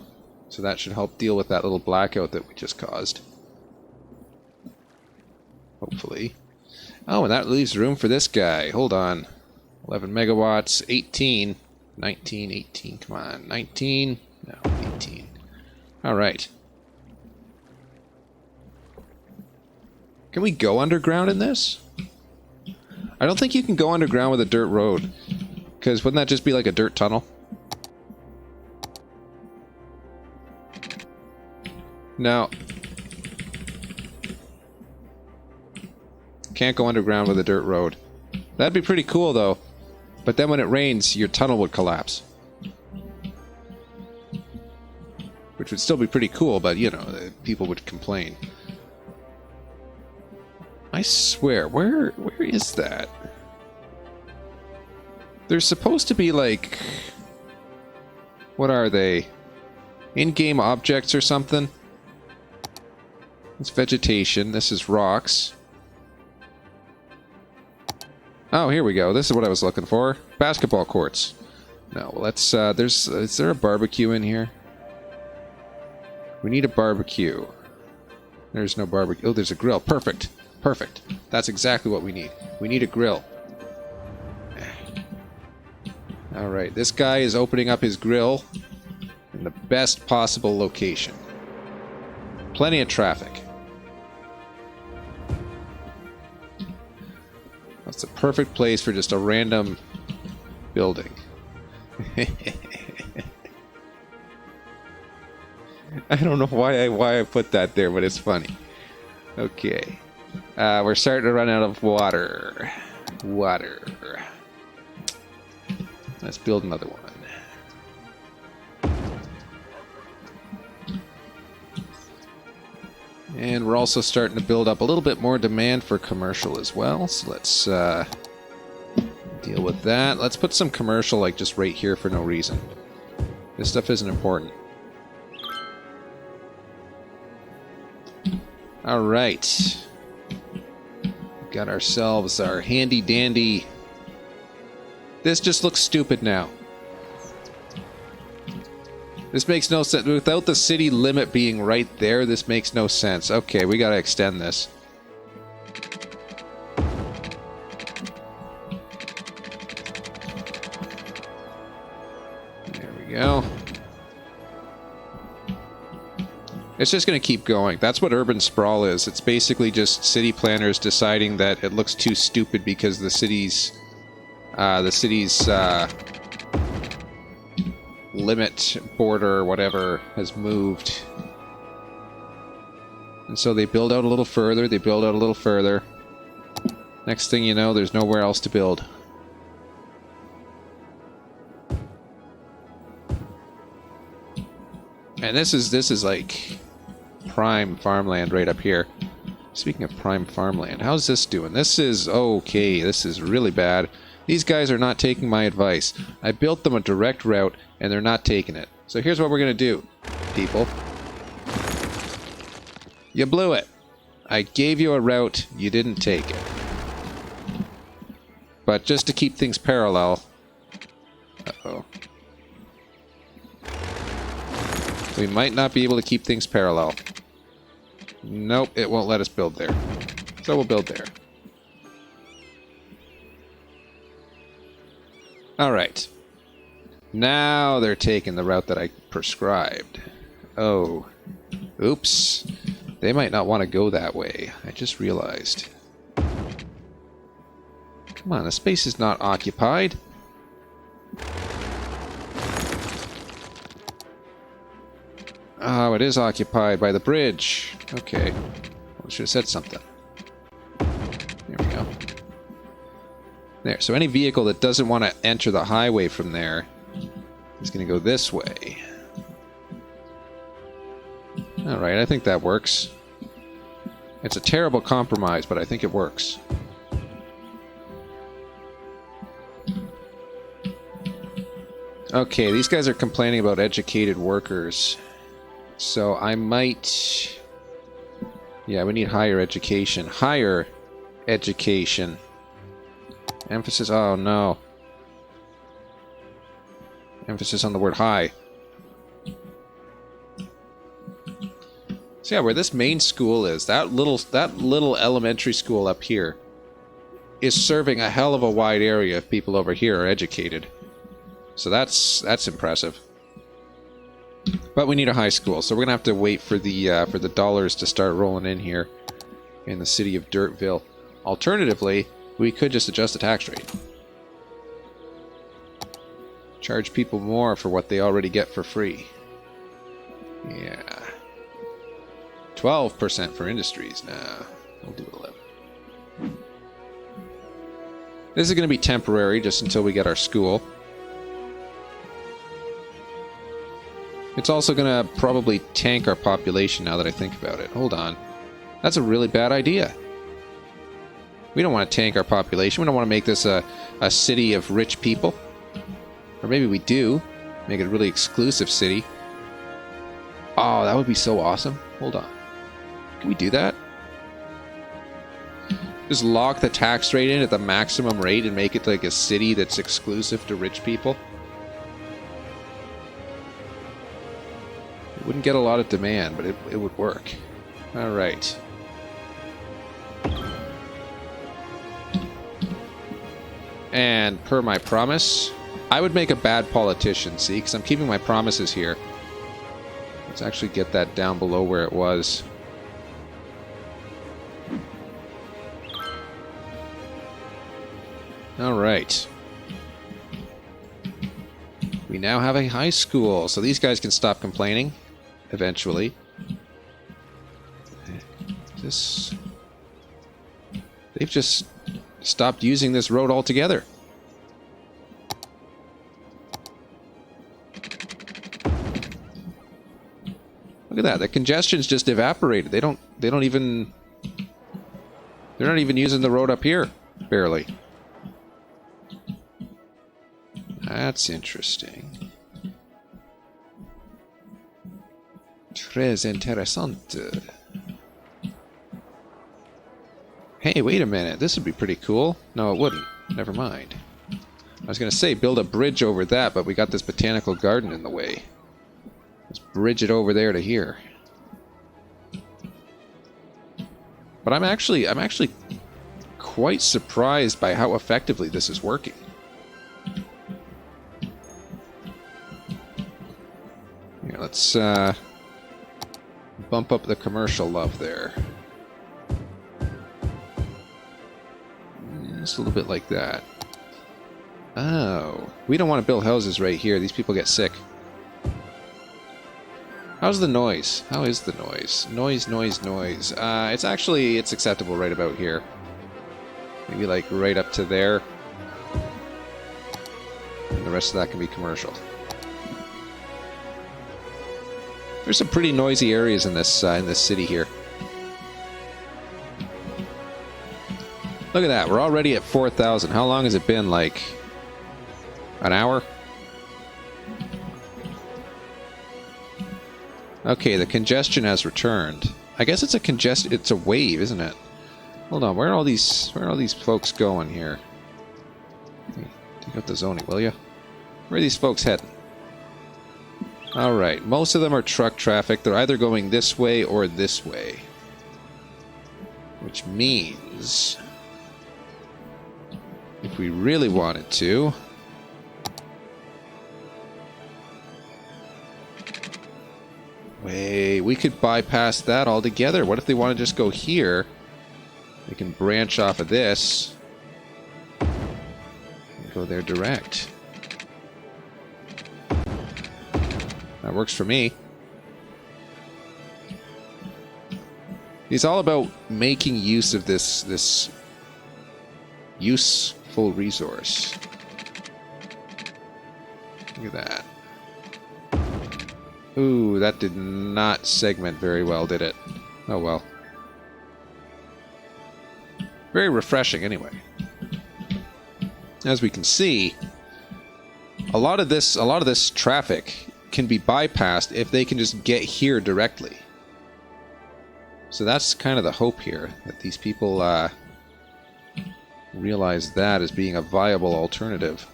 So that should help deal with that little blackout that we just caused. Hopefully. Oh, and that leaves room for this guy. Hold on. 11 megawatts, 18, 19, 18, come on. 19, no, 18. Alright. Can we go underground in this? I don't think you can go underground with a dirt road. Because wouldn't that just be like a dirt tunnel? No. Can't go underground with a dirt road. That'd be pretty cool, though. But then when it rains, your tunnel would collapse. Which would still be pretty cool, but, you know, people would complain. I swear, where is that? There's supposed to be, like... What are they? In-game objects or something? It's vegetation. This is rocks. Oh, here we go. This is what I was looking for. Basketball courts. No, let's, is there a barbecue in here? We need a barbecue. There's no barbecue. Oh, there's a grill. Perfect. Perfect. That's exactly what we need. We need a grill. Alright, this guy is opening up his grill in the best possible location. Plenty of traffic. That's the perfect place for just a random building. I don't know why I put that there, but it's funny. Okay. We're starting to run out of water. Water. Let's build another one. And we're also starting to build up a little bit more demand for commercial as well. So let's deal with that. Let's put some commercial like just right here for no reason. This stuff isn't important. Alright. Got ourselves our handy dandy. This just looks stupid now. This makes no sense. Without the city limit being right there, this makes no sense. Okay, we gotta extend this. There we go. It's just gonna keep going. That's what urban sprawl is. It's basically just city planners deciding that it looks too stupid because the city's limit, border, whatever, has moved. And so they build out a little further, they build out a little further. Next thing you know, there's nowhere else to build. And this is like prime farmland right up here. Speaking of prime farmland, how's this doing? This is okay. This is really bad. These guys are not taking my advice. I built them a direct route, and they're not taking it. So here's what we're going to do, people. You blew it. I gave you a route, you didn't take it. But just to keep things parallel... Uh-oh. We might not be able to keep things parallel. Nope, it won't let us build there. So we'll build there. Alright. Now they're taking the route that I prescribed. Oh. Oops. They might not want to go that way. I just realized. Come on, the space is not occupied. Oh, it is occupied by the bridge. Okay. Well, I should have said something. There we go. There. So any vehicle that doesn't want to enter the highway from there is going to go this way. Alright, I think that works. It's a terrible compromise, but I think it works. Okay, these guys are complaining about educated workers. So I might... Yeah, we need higher education. Higher education. Emphasis... Oh, no. Emphasis on the word high. So yeah, where this main school is, that little elementary school up here is serving a hell of a wide area if people over here are educated. So that's impressive. But we need a high school, so we're gonna have to wait for the dollars to start rolling in here in the city of Dirtville. Alternatively, we could just adjust the tax rate. Charge people more for what they already get for free. Yeah. 12% for industries. Nah, we'll do 11. This is going to be temporary, just until we get our school. It's also going to probably tank our population now that I think about it. Hold on. That's a really bad idea. We don't want to tank our population. We don't want to make this a city of rich people. Or maybe we do. Make it a really exclusive city. Oh, that would be so awesome. Hold on. Can we do that? Just lock the tax rate in at the maximum rate and make it like a city that's exclusive to rich people? It wouldn't get a lot of demand, but it would work. Alright. And per my promise, I would make a bad politician, see? Because I'm keeping my promises here. Let's actually get that down below where it was. Alright. We now have a high school, so these guys can stop complaining, eventually. They've just stopped using this road altogether. Look at that, the congestion's just evaporated. They're not even using the road up here, barely. That's interesting. Très interessante. Hey, wait a minute. This would be pretty cool. No, it wouldn't. Never mind. I was going to say build a bridge over that, but we got this botanical garden in the way. Let's bridge it over there to here. But I'm actually quite surprised by how effectively this is working. Here, let's bump up the commercial love there. Just a little bit like that. Oh, we don't want to build houses right here. These people get sick. How's the noise? How is the noise? Noise. It's acceptable right about here. Maybe like right up to there. And the rest of that can be commercial. There's some pretty noisy areas in this city here. Look at that. We're already at 4,000. How long has it been? Like an hour? Okay, the congestion has returned. I guess it's a wave, isn't it? Hold on, where are all these folks going here? Take out the zoning, will you? Where are these folks heading? Alright, most of them are truck traffic. They're either going this way or this way. Which means, if we really wanted to, we could bypass that altogether. What if they want to just go here? They can branch off of this and go there direct. That works for me. It's all about making use of this plentiful resource. Look at that. Ooh, that did not segment very well, did it? Oh well. Very refreshing anyway. As we can see, a lot of this traffic can be bypassed if they can just get here directly. So that's kind of the hope here, that these people realize that as being a viable alternative.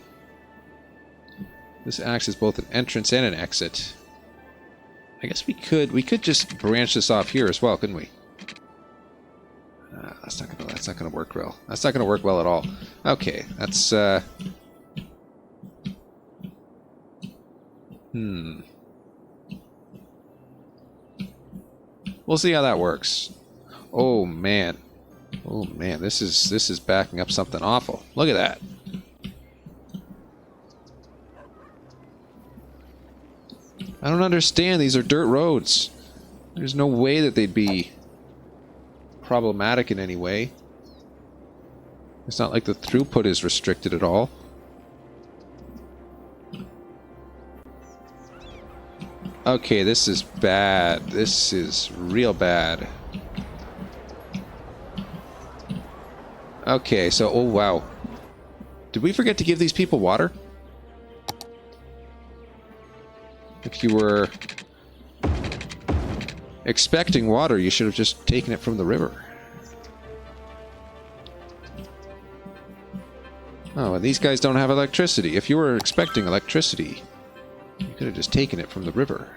This acts as both an entrance and an exit. I guess we could just branch this off here as well, couldn't we? That's not gonna work well. That's not gonna work well at all. Okay, that's We'll see how that works. Oh man. Oh man, this is backing up something awful. Look at that. I don't understand. These are dirt roads. There's no way that they'd be problematic in any way. It's not like the throughput is restricted at all. Okay, this is bad. This is real bad. Okay, so, oh wow. Did we forget to give these people water? If you were expecting water, you should have just taken it from the river. Oh, and these guys don't have electricity. If you were expecting electricity, you could have just taken it from the river.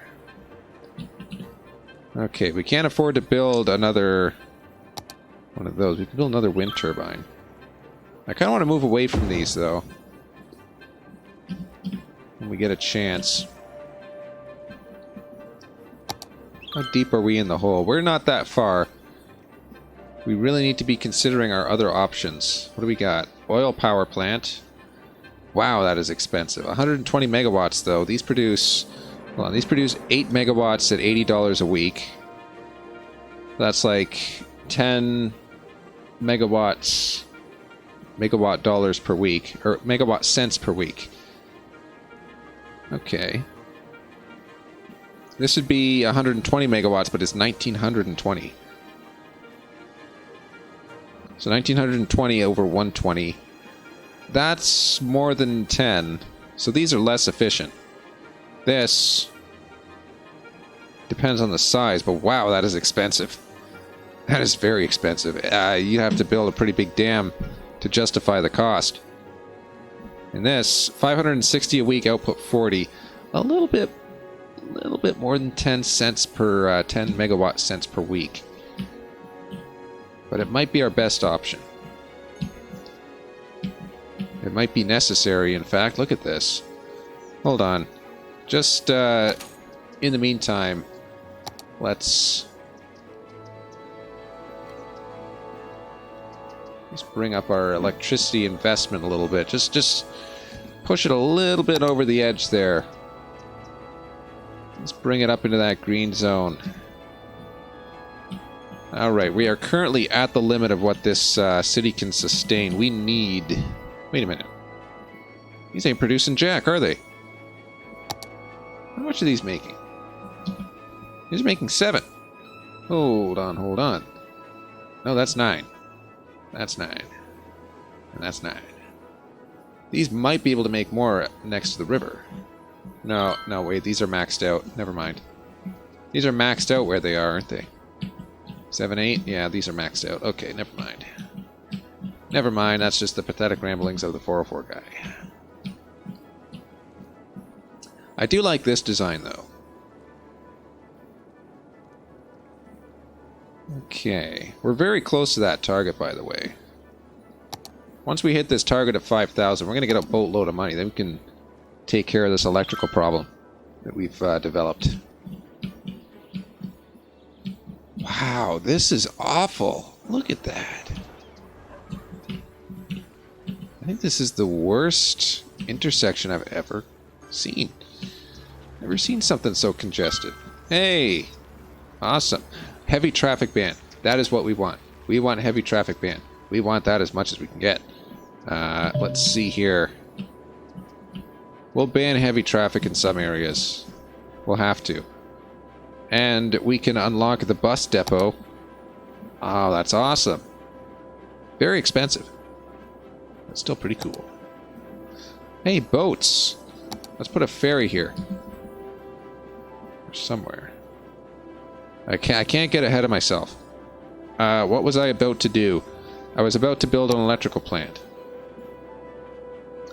Okay, we can't afford to build another one of those. We can build another wind turbine. I kind of want to move away from these, though, when we get a chance. How deep are we in the hole? We're not that far. We really need to be considering our other options. What do we got? Oil power plant. Wow, that is expensive. 120 megawatts, though. These produce... Hold on, these produce 8 megawatts at $80 a week. That's like 10 megawatts... megawatt dollars per week. Or megawatt cents per week. Okay. This would be 120 megawatts, but it's 1920. So 1920 over 120. That's more than 10. So these are less efficient. This depends on the size, but wow, that is expensive. That is very expensive. You have to build a pretty big dam to justify the cost. And this, 560 a week, output 40. A little bit more than 10 cents per 10 megawatt cents per week. But it might be our best option. It might be necessary, in fact. Look at this. Hold on. Just in the meantime, let's bring up our electricity investment a little bit. Just push it a little bit over the edge there. Let's bring it up into that green zone. Alright, we are currently at the limit of what this city can sustain. We need... Wait a minute. These ain't producing jack, are they? How much are these making? These are making 7. Hold on, hold on. No, that's 9. That's 9. And that's 9. These might be able to make more next to the river. No, no, wait, these are maxed out. Never mind. These are maxed out where they are, aren't they? 7, 8? Yeah, these are maxed out. Okay, never mind. Never mind, that's just the pathetic ramblings of the 404 guy. I do like this design, though. Okay, we're very close to that target, by the way. Once we hit this target of 5,000, we're going to get a boatload of money. Then we can take care of this electrical problem that we've developed. Wow, this is awful. Look at that. I think this is the worst intersection I've ever seen. Never seen something so congested. Hey! Awesome. Heavy traffic ban. That is what we want. We want heavy traffic ban. We want that as much as we can get. Let's see here. We'll ban heavy traffic in some areas. We'll have to. And we can unlock the bus depot. Oh, that's awesome. Very expensive. But still pretty cool. Hey, boats. Let's put a ferry here. Or somewhere. I can't get ahead of myself. What was I about to do? I was about to build an electrical plant.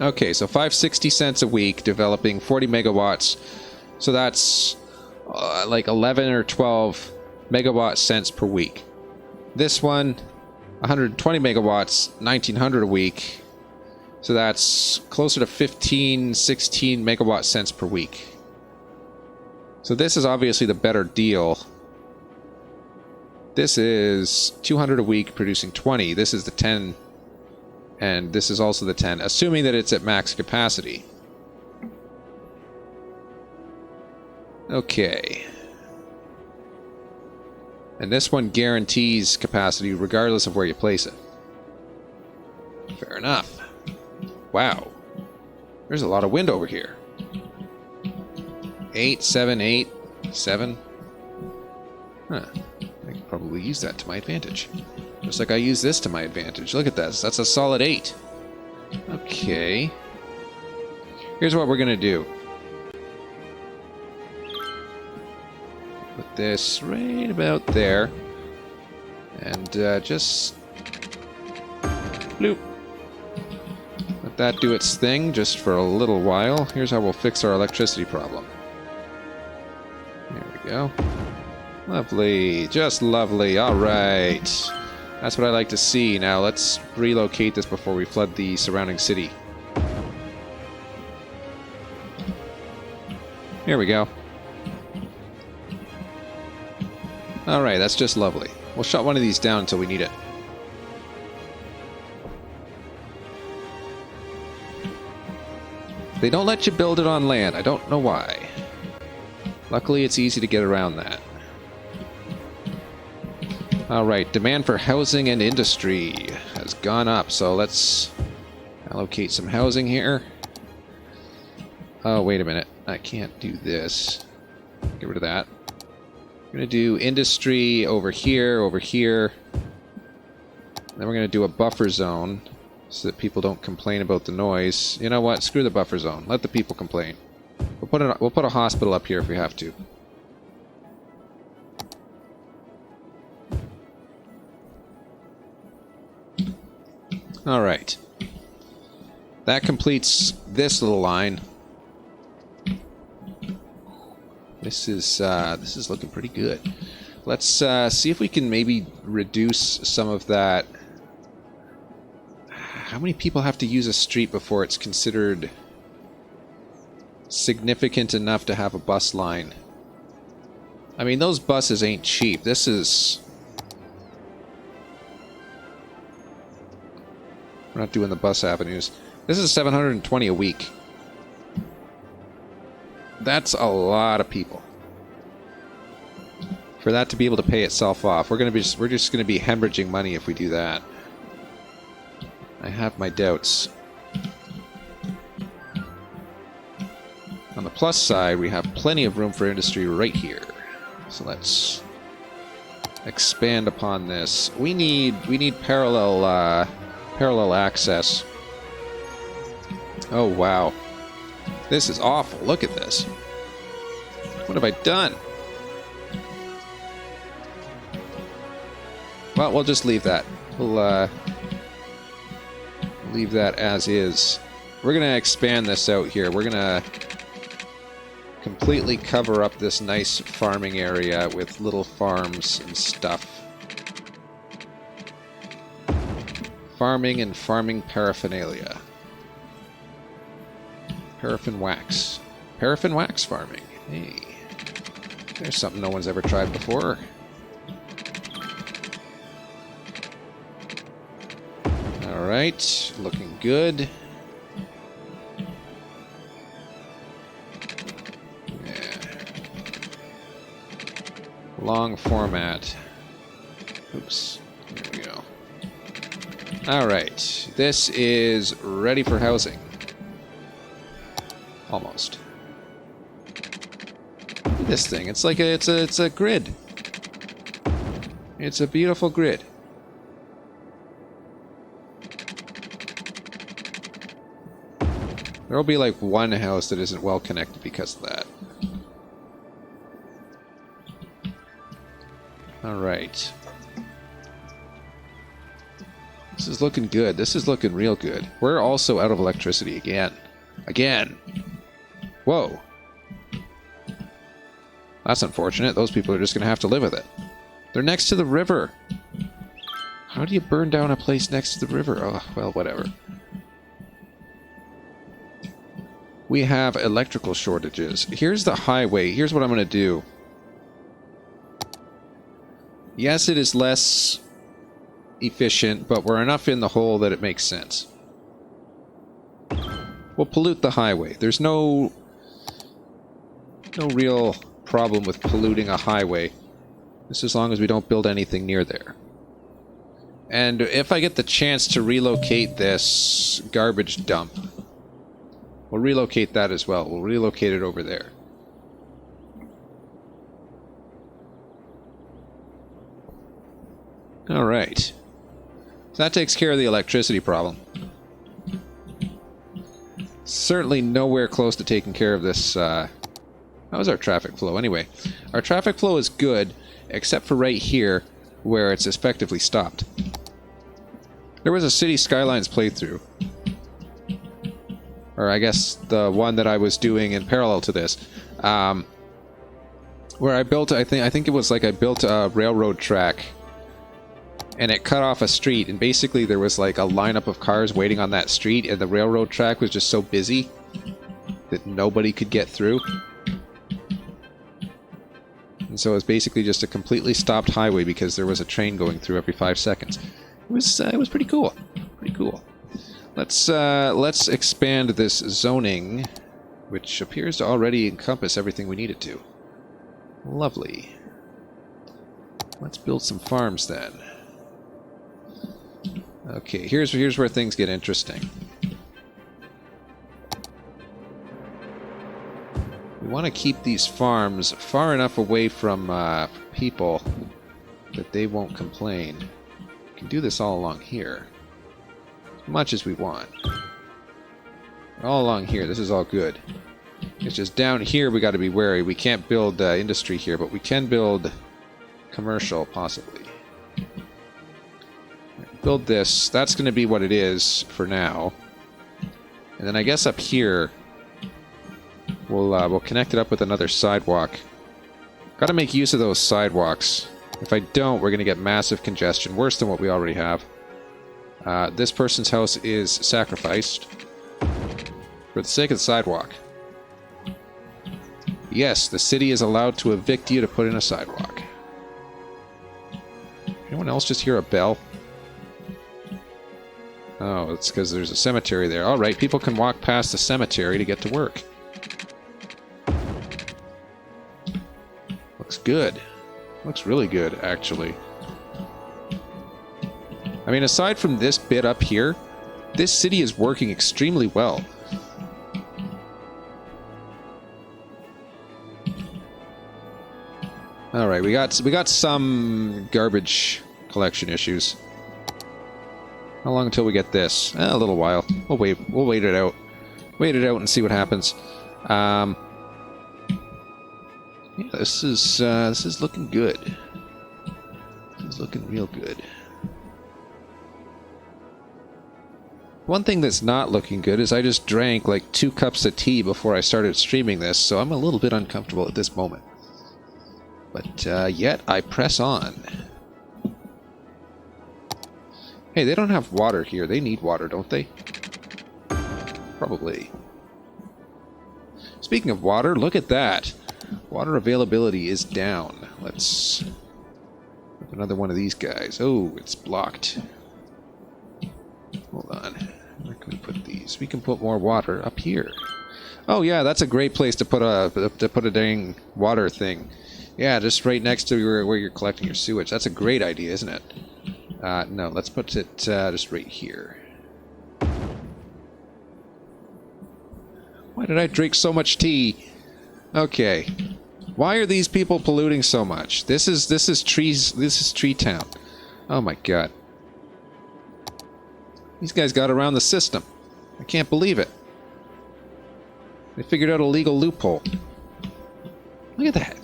Okay, so 560 cents a week, developing 40 megawatts. So that's like 11 or 12 megawatt cents per week. This one, 120 megawatts, 1900 a week. So that's closer to 15, 16 megawatt cents per week. So this is obviously the better deal. This is 200 a week, producing 20. This is the 10. And this is also the 10, assuming that it's at max capacity. Okay. And this one guarantees capacity regardless of where you place it. Fair enough. Wow. There's a lot of wind over here. 8, 7, 8, 7. Huh. I can probably use that to my advantage. Just like I use this to my advantage. Look at this. That's a solid 8. Okay. Here's what we're going to do. Put this right about there. And just... bloop. Let that do its thing just for a little while. Here's how we'll fix our electricity problem. There we go. Lovely. Just lovely. All right. That's what I like to see. Now let's relocate this before we flood the surrounding city. Here we go. Alright, that's just lovely. We'll shut one of these down until we need it. They don't let you build it on land. I don't know why. Luckily, it's easy to get around that. Alright, demand for housing and industry has gone up, so let's allocate some housing here. Oh, wait a minute. I can't do this. Get rid of that. We're going to do industry over here, over here. Then we're going to do a buffer zone so that people don't complain about the noise. You know what? Screw the buffer zone. Let the people complain. We'll put a hospital up here if we have to. Alright. That completes this little line. This is looking pretty good. Let's see if we can maybe reduce some of that. How many people have to use a street before it's considered significant enough to have a bus line? I mean, those buses ain't cheap. This is... We're not doing the bus avenues. This is 720 a week. That's a lot of people. For that to be able to pay itself off, we're just going to be hemorrhaging money if we do that. I have my doubts. On the plus side, we have plenty of room for industry right here. So let's expand upon this. We need parallel parallel access. Oh wow. This is awful. Look at this. What have I done? Well, we'll just leave that. We'll leave that as is. We're going to expand this out here. We're going to completely cover up this nice farming area with little farms and stuff. Farming and farming paraphernalia. Paraffin wax. Paraffin wax farming. Hey. There's something no one's ever tried before. Alright. Looking good. Yeah. Long format. Oops. There we go. Alright, this is ready for housing. Almost. Look at this thing. It's like it's a grid. It's a beautiful grid. There'll be like one house that isn't well connected because of that. Alright. This is looking good. This is looking real good. We're also out of electricity again. Again! Whoa. That's unfortunate. Those people are just going to have to live with it. They're next to the river. How do you burn down a place next to the river? Oh, well, whatever. We have electrical shortages. Here's the highway. Here's what I'm going to do. Yes, it is less efficient, but we're enough in the hole that it makes sense. We'll pollute the highway. There's no real problem with polluting a highway, just as long as we don't build anything near there. And if I get the chance to relocate this garbage dump, we'll relocate that as well. We'll relocate it over there. Alright. So that takes care of the electricity problem. Certainly nowhere close to taking care of this. How's our traffic flow? Anyway, our traffic flow is good, except for right here, where it's effectively stopped. There was a City Skylines playthrough. Or I guess the one that I was doing in parallel to this. Where I built, I think it was like I built a railroad track. And it cut off a street, and basically there was like a lineup of cars waiting on that street, and the railroad track was just so busy that nobody could get through. And so it was basically just a completely stopped highway because there was a train going through every 5 seconds. It was pretty cool. Pretty cool. Let's expand this zoning, which appears to already encompass everything we need it to. Lovely. Let's build some farms then. Okay, here's where things get interesting. We want to keep these farms far enough away from people that they won't complain. We can do this all along here. As much as we want. All along here, this is all good. It's just down here we got to be wary. We can't build industry here, but we can build commercial, possibly. Build this. That's going to be what it is for now. And then I guess up here, we'll connect it up with another sidewalk. Got to make use of those sidewalks. If I don't, we're going to get massive congestion, worse than what we already have. This person's house is sacrificed for the sake of the sidewalk. Yes, the city is allowed to evict you to put in a sidewalk. Anyone else just hear a bell? Oh, it's because there's a cemetery there. Alright, people can walk past the cemetery to get to work. Looks good. Looks really good, actually. I mean, aside from this bit up here, this city is working extremely well. Alright, we got some garbage collection issues. How long until we get this? A little while. We'll wait it out. Wait it out and see what happens. Yeah, this is looking good. This is looking real good. One thing that's not looking good is I just drank like 2 cups of tea before I started streaming this, so I'm a little bit uncomfortable at this moment. But yet I press on. Hey, they don't have water here. They need water, don't they? Probably. Speaking of water, look at that. Water availability is down. Let's have another one of these guys. Oh, it's blocked. Hold on. Where can we put these? We can put more water up here. Oh yeah, that's a great place to put a dang water thing. Yeah, just right next to where you're collecting your sewage. That's a great idea, isn't it? No, let's put it just right here. Why did I drink so much tea? Okay. Why are these people polluting so much? This is trees. This is Tree Town. Oh my god. These guys got around the system. I can't believe it. They figured out a legal loophole. Look at that.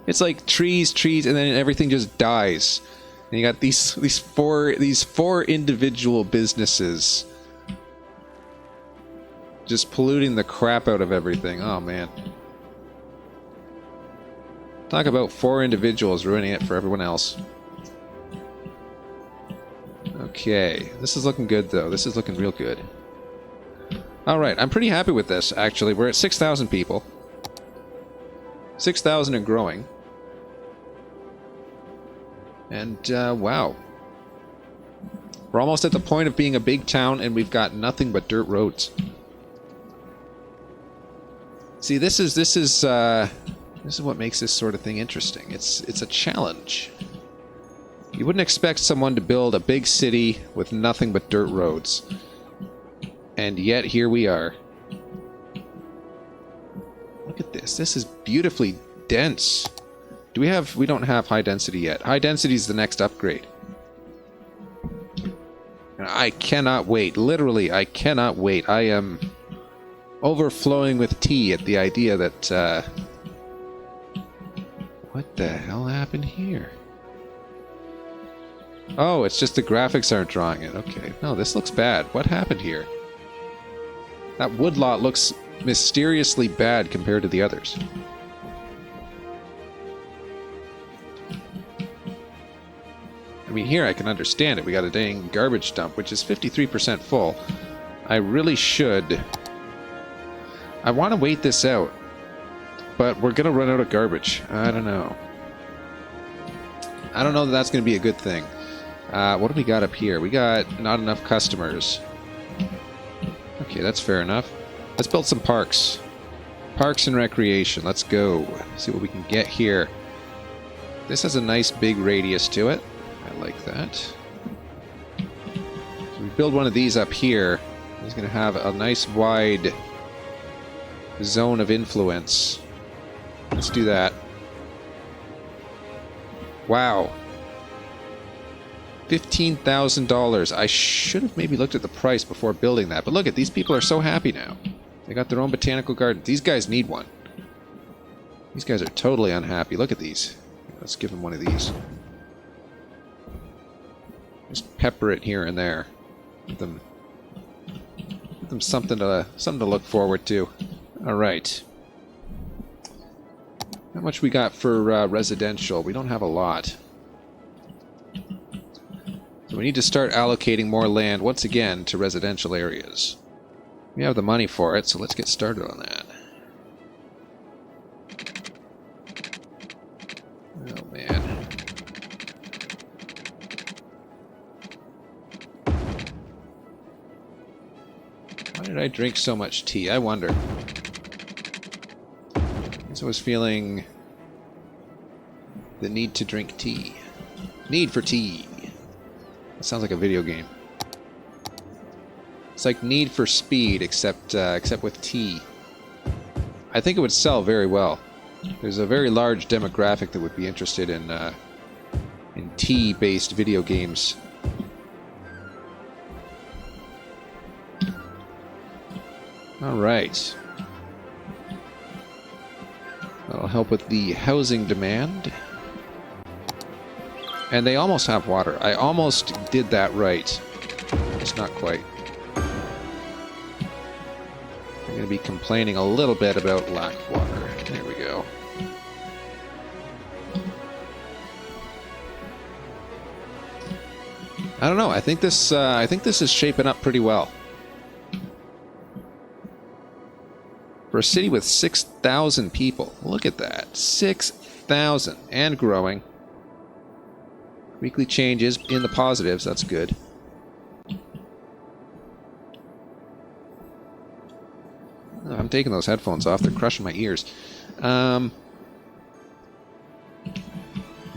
It's like trees, and then everything just dies. And you got these four individual businesses just polluting the crap out of everything. Oh man. Talk about 4 individuals ruining it for everyone else. Okay, this is looking good though. This is looking real good. Alright, I'm pretty happy with this actually. We're at 6,000 people. 6,000 and growing. And, wow. We're almost at the point of being a big town and we've got nothing but dirt roads. See, this is what makes this sort of thing interesting. It's a challenge. You wouldn't expect someone to build a big city with nothing but dirt roads. And yet, here we are. Look at this. This is beautifully dense. We don't have high density yet. High density is the next upgrade. And I cannot wait. Literally, I cannot wait. I am overflowing with tea at the idea that, what the hell happened here? Oh, it's just the graphics aren't drawing it. Okay. No, this looks bad. What happened here? That woodlot looks mysteriously bad compared to the others. I mean, here I can understand it. We got a dang garbage dump, which is 53% full. I really should... I want to wait this out, but we're going to run out of garbage. I don't know. I don't know that that's going to be a good thing. What do we got up here? We got not enough customers. Okay, that's fair enough. Let's build some parks. Parks and recreation. Let's go. See what we can get here. This has a nice big radius to it. I like that. So we build one of these up here. It's going to have a nice wide zone of influence. Let's do that. Wow. $15,000. I should have maybe looked at the price before building that. But look at these people are so happy now. They got their own botanical garden. These guys need one. These guys are totally unhappy. Look at these. Let's give them one of these. Just pepper it here and there. Give them something to look forward to. All right. How much we got for residential? We don't have a lot. So we need to start allocating more land, once again, to residential areas. We have the money for it, so let's get started on that. Oh, man. Why did I drink so much tea? I wonder. I was feeling the need to drink tea. Need for tea. That sounds like a video game. It's like Need for Speed, except with tea. I think it would sell very well. There's a very large demographic that would be interested in tea-based video games. All right. That'll help with the housing demand. And they almost have water. I almost did that right. Just not quite. I'm going to be complaining a little bit about lack of water. There we go. I don't know. I think this is shaping up pretty well. For a city with 6,000 people. Look at that. 6,000 and growing. Weekly change is in the positives. That's good. Oh, I'm taking those headphones off. They're crushing my ears.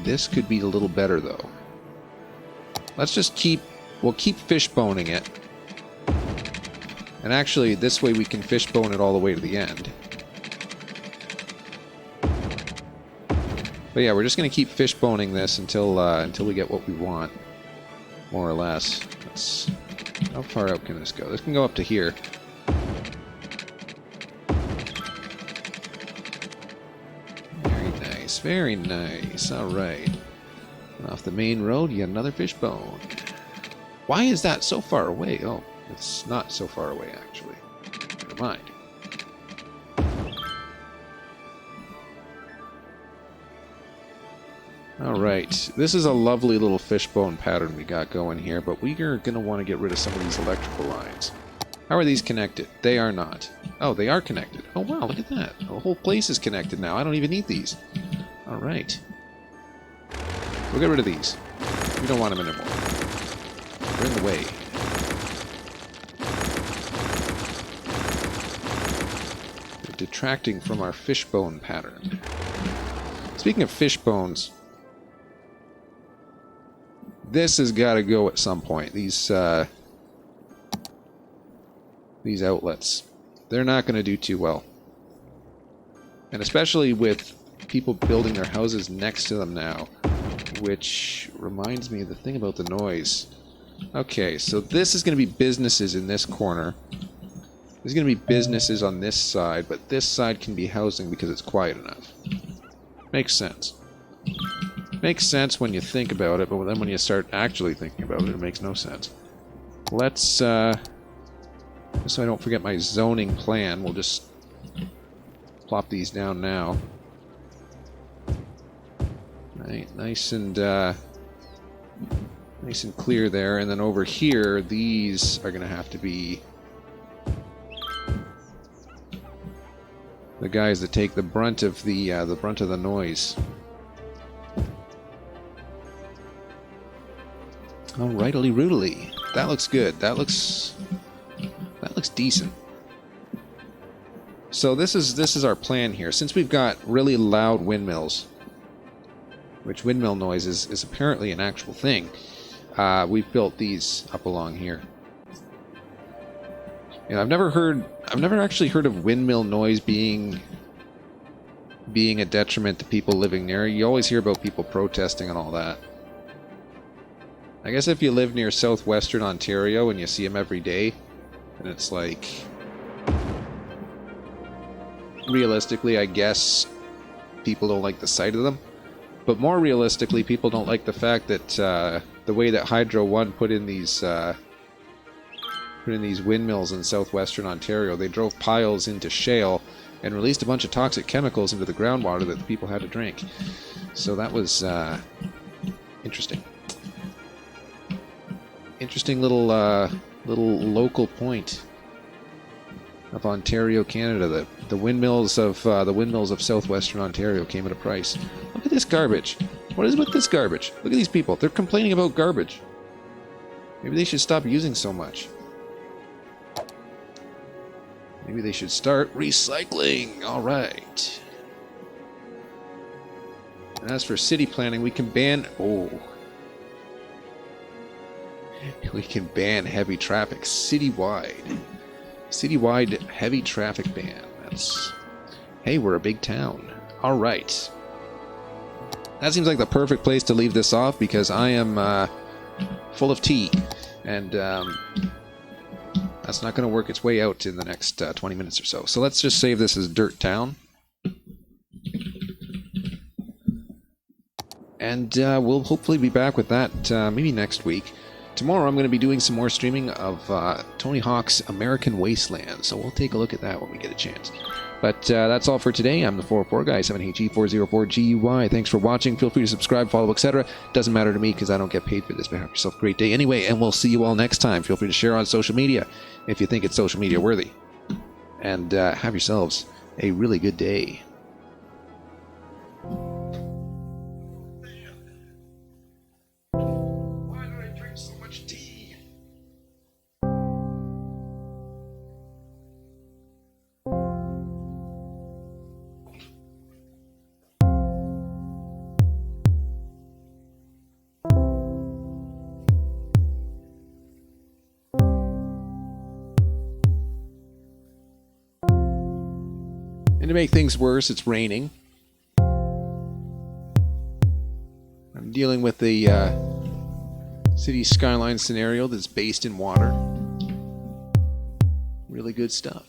This could be a little better, though. let's just we'll keep fishboning it. And actually, this way we can fishbone it all the way to the end. But yeah, we're just going to keep fishboning this until we get what we want, more or less. How far out can this go? This can go up to here. Very nice, very nice. All right. Off the main road, yet another fishbone. Why is that so far away? Oh, it's not so far away, actually. Never mind. Alright, this is a lovely little fishbone pattern we got going here, but we are going to want to get rid of some of these electrical lines. How are these connected? They are not. Oh, they are connected. Oh wow, look at that. The whole place is connected now. I don't even need these. Alright. We'll get rid of these. We don't want them anymore. They're in the way. They're detracting from our fishbone pattern. Speaking of fishbones, this has got to go at some point. These outlets, they're not going to do too well. And especially with people building their houses next to them now, which reminds me of the thing about the noise. Okay, so this is going to be businesses in this corner. There's going to be businesses on this side, but this side can be housing because it's quiet enough. Makes sense. Makes sense when you think about it, but then when you start actually thinking about it, it makes no sense. Let's, just so I don't forget my zoning plan, we'll just plop these down now. Right, nice and clear there, and then over here, these are going to have to be the guys that take the brunt of the noise. Alrightly rootily. That looks good. That looks decent. So this is our plan here. Since we've got really loud windmills, which windmill noise is apparently an actual thing, we've built these up along here. You know, I've never actually heard of windmill noise being a detriment to people living near. You always hear about people protesting and all that. I guess if you live near southwestern Ontario and you see them every day, and it's like, realistically, I guess people don't like the sight of them. But more realistically, people don't like the fact that the way that Hydro One put in these windmills in southwestern Ontario, they drove piles into shale and released a bunch of toxic chemicals into the groundwater that the people had to drink. So that was interesting. Interesting little local point of Ontario, Canada. The windmills of southwestern Ontario came at a price. Look at this garbage. What is with this garbage? Look at these people. They're complaining about garbage. Maybe they should stop using so much. Maybe they should start recycling. All right. And as for city planning, we can ban... Oh. We can ban heavy traffic citywide. Citywide heavy traffic ban. That's... Hey, we're a big town. All right. That seems like the perfect place to leave this off because I am full of tea. And that's not going to work its way out in the next 20 minutes or so. So let's just save this as Dirt Town. And we'll hopefully be back with that maybe next week. Tomorrow I'm going to be doing some more streaming of Tony Hawk's American Wasteland, so we'll take a look at that when we get a chance. But that's all for today. I'm the 404 guy, 7HE404GUY. Thanks for watching. Feel free to subscribe, follow, etc. Doesn't matter to me because I don't get paid for this, but have yourself a great day anyway, and we'll see you all next time. Feel free to share on social media if you think it's social media worthy. And have yourselves a really good day. And to make things worse, it's raining. I'm dealing with the city skyline scenario that's based in water. Really good stuff.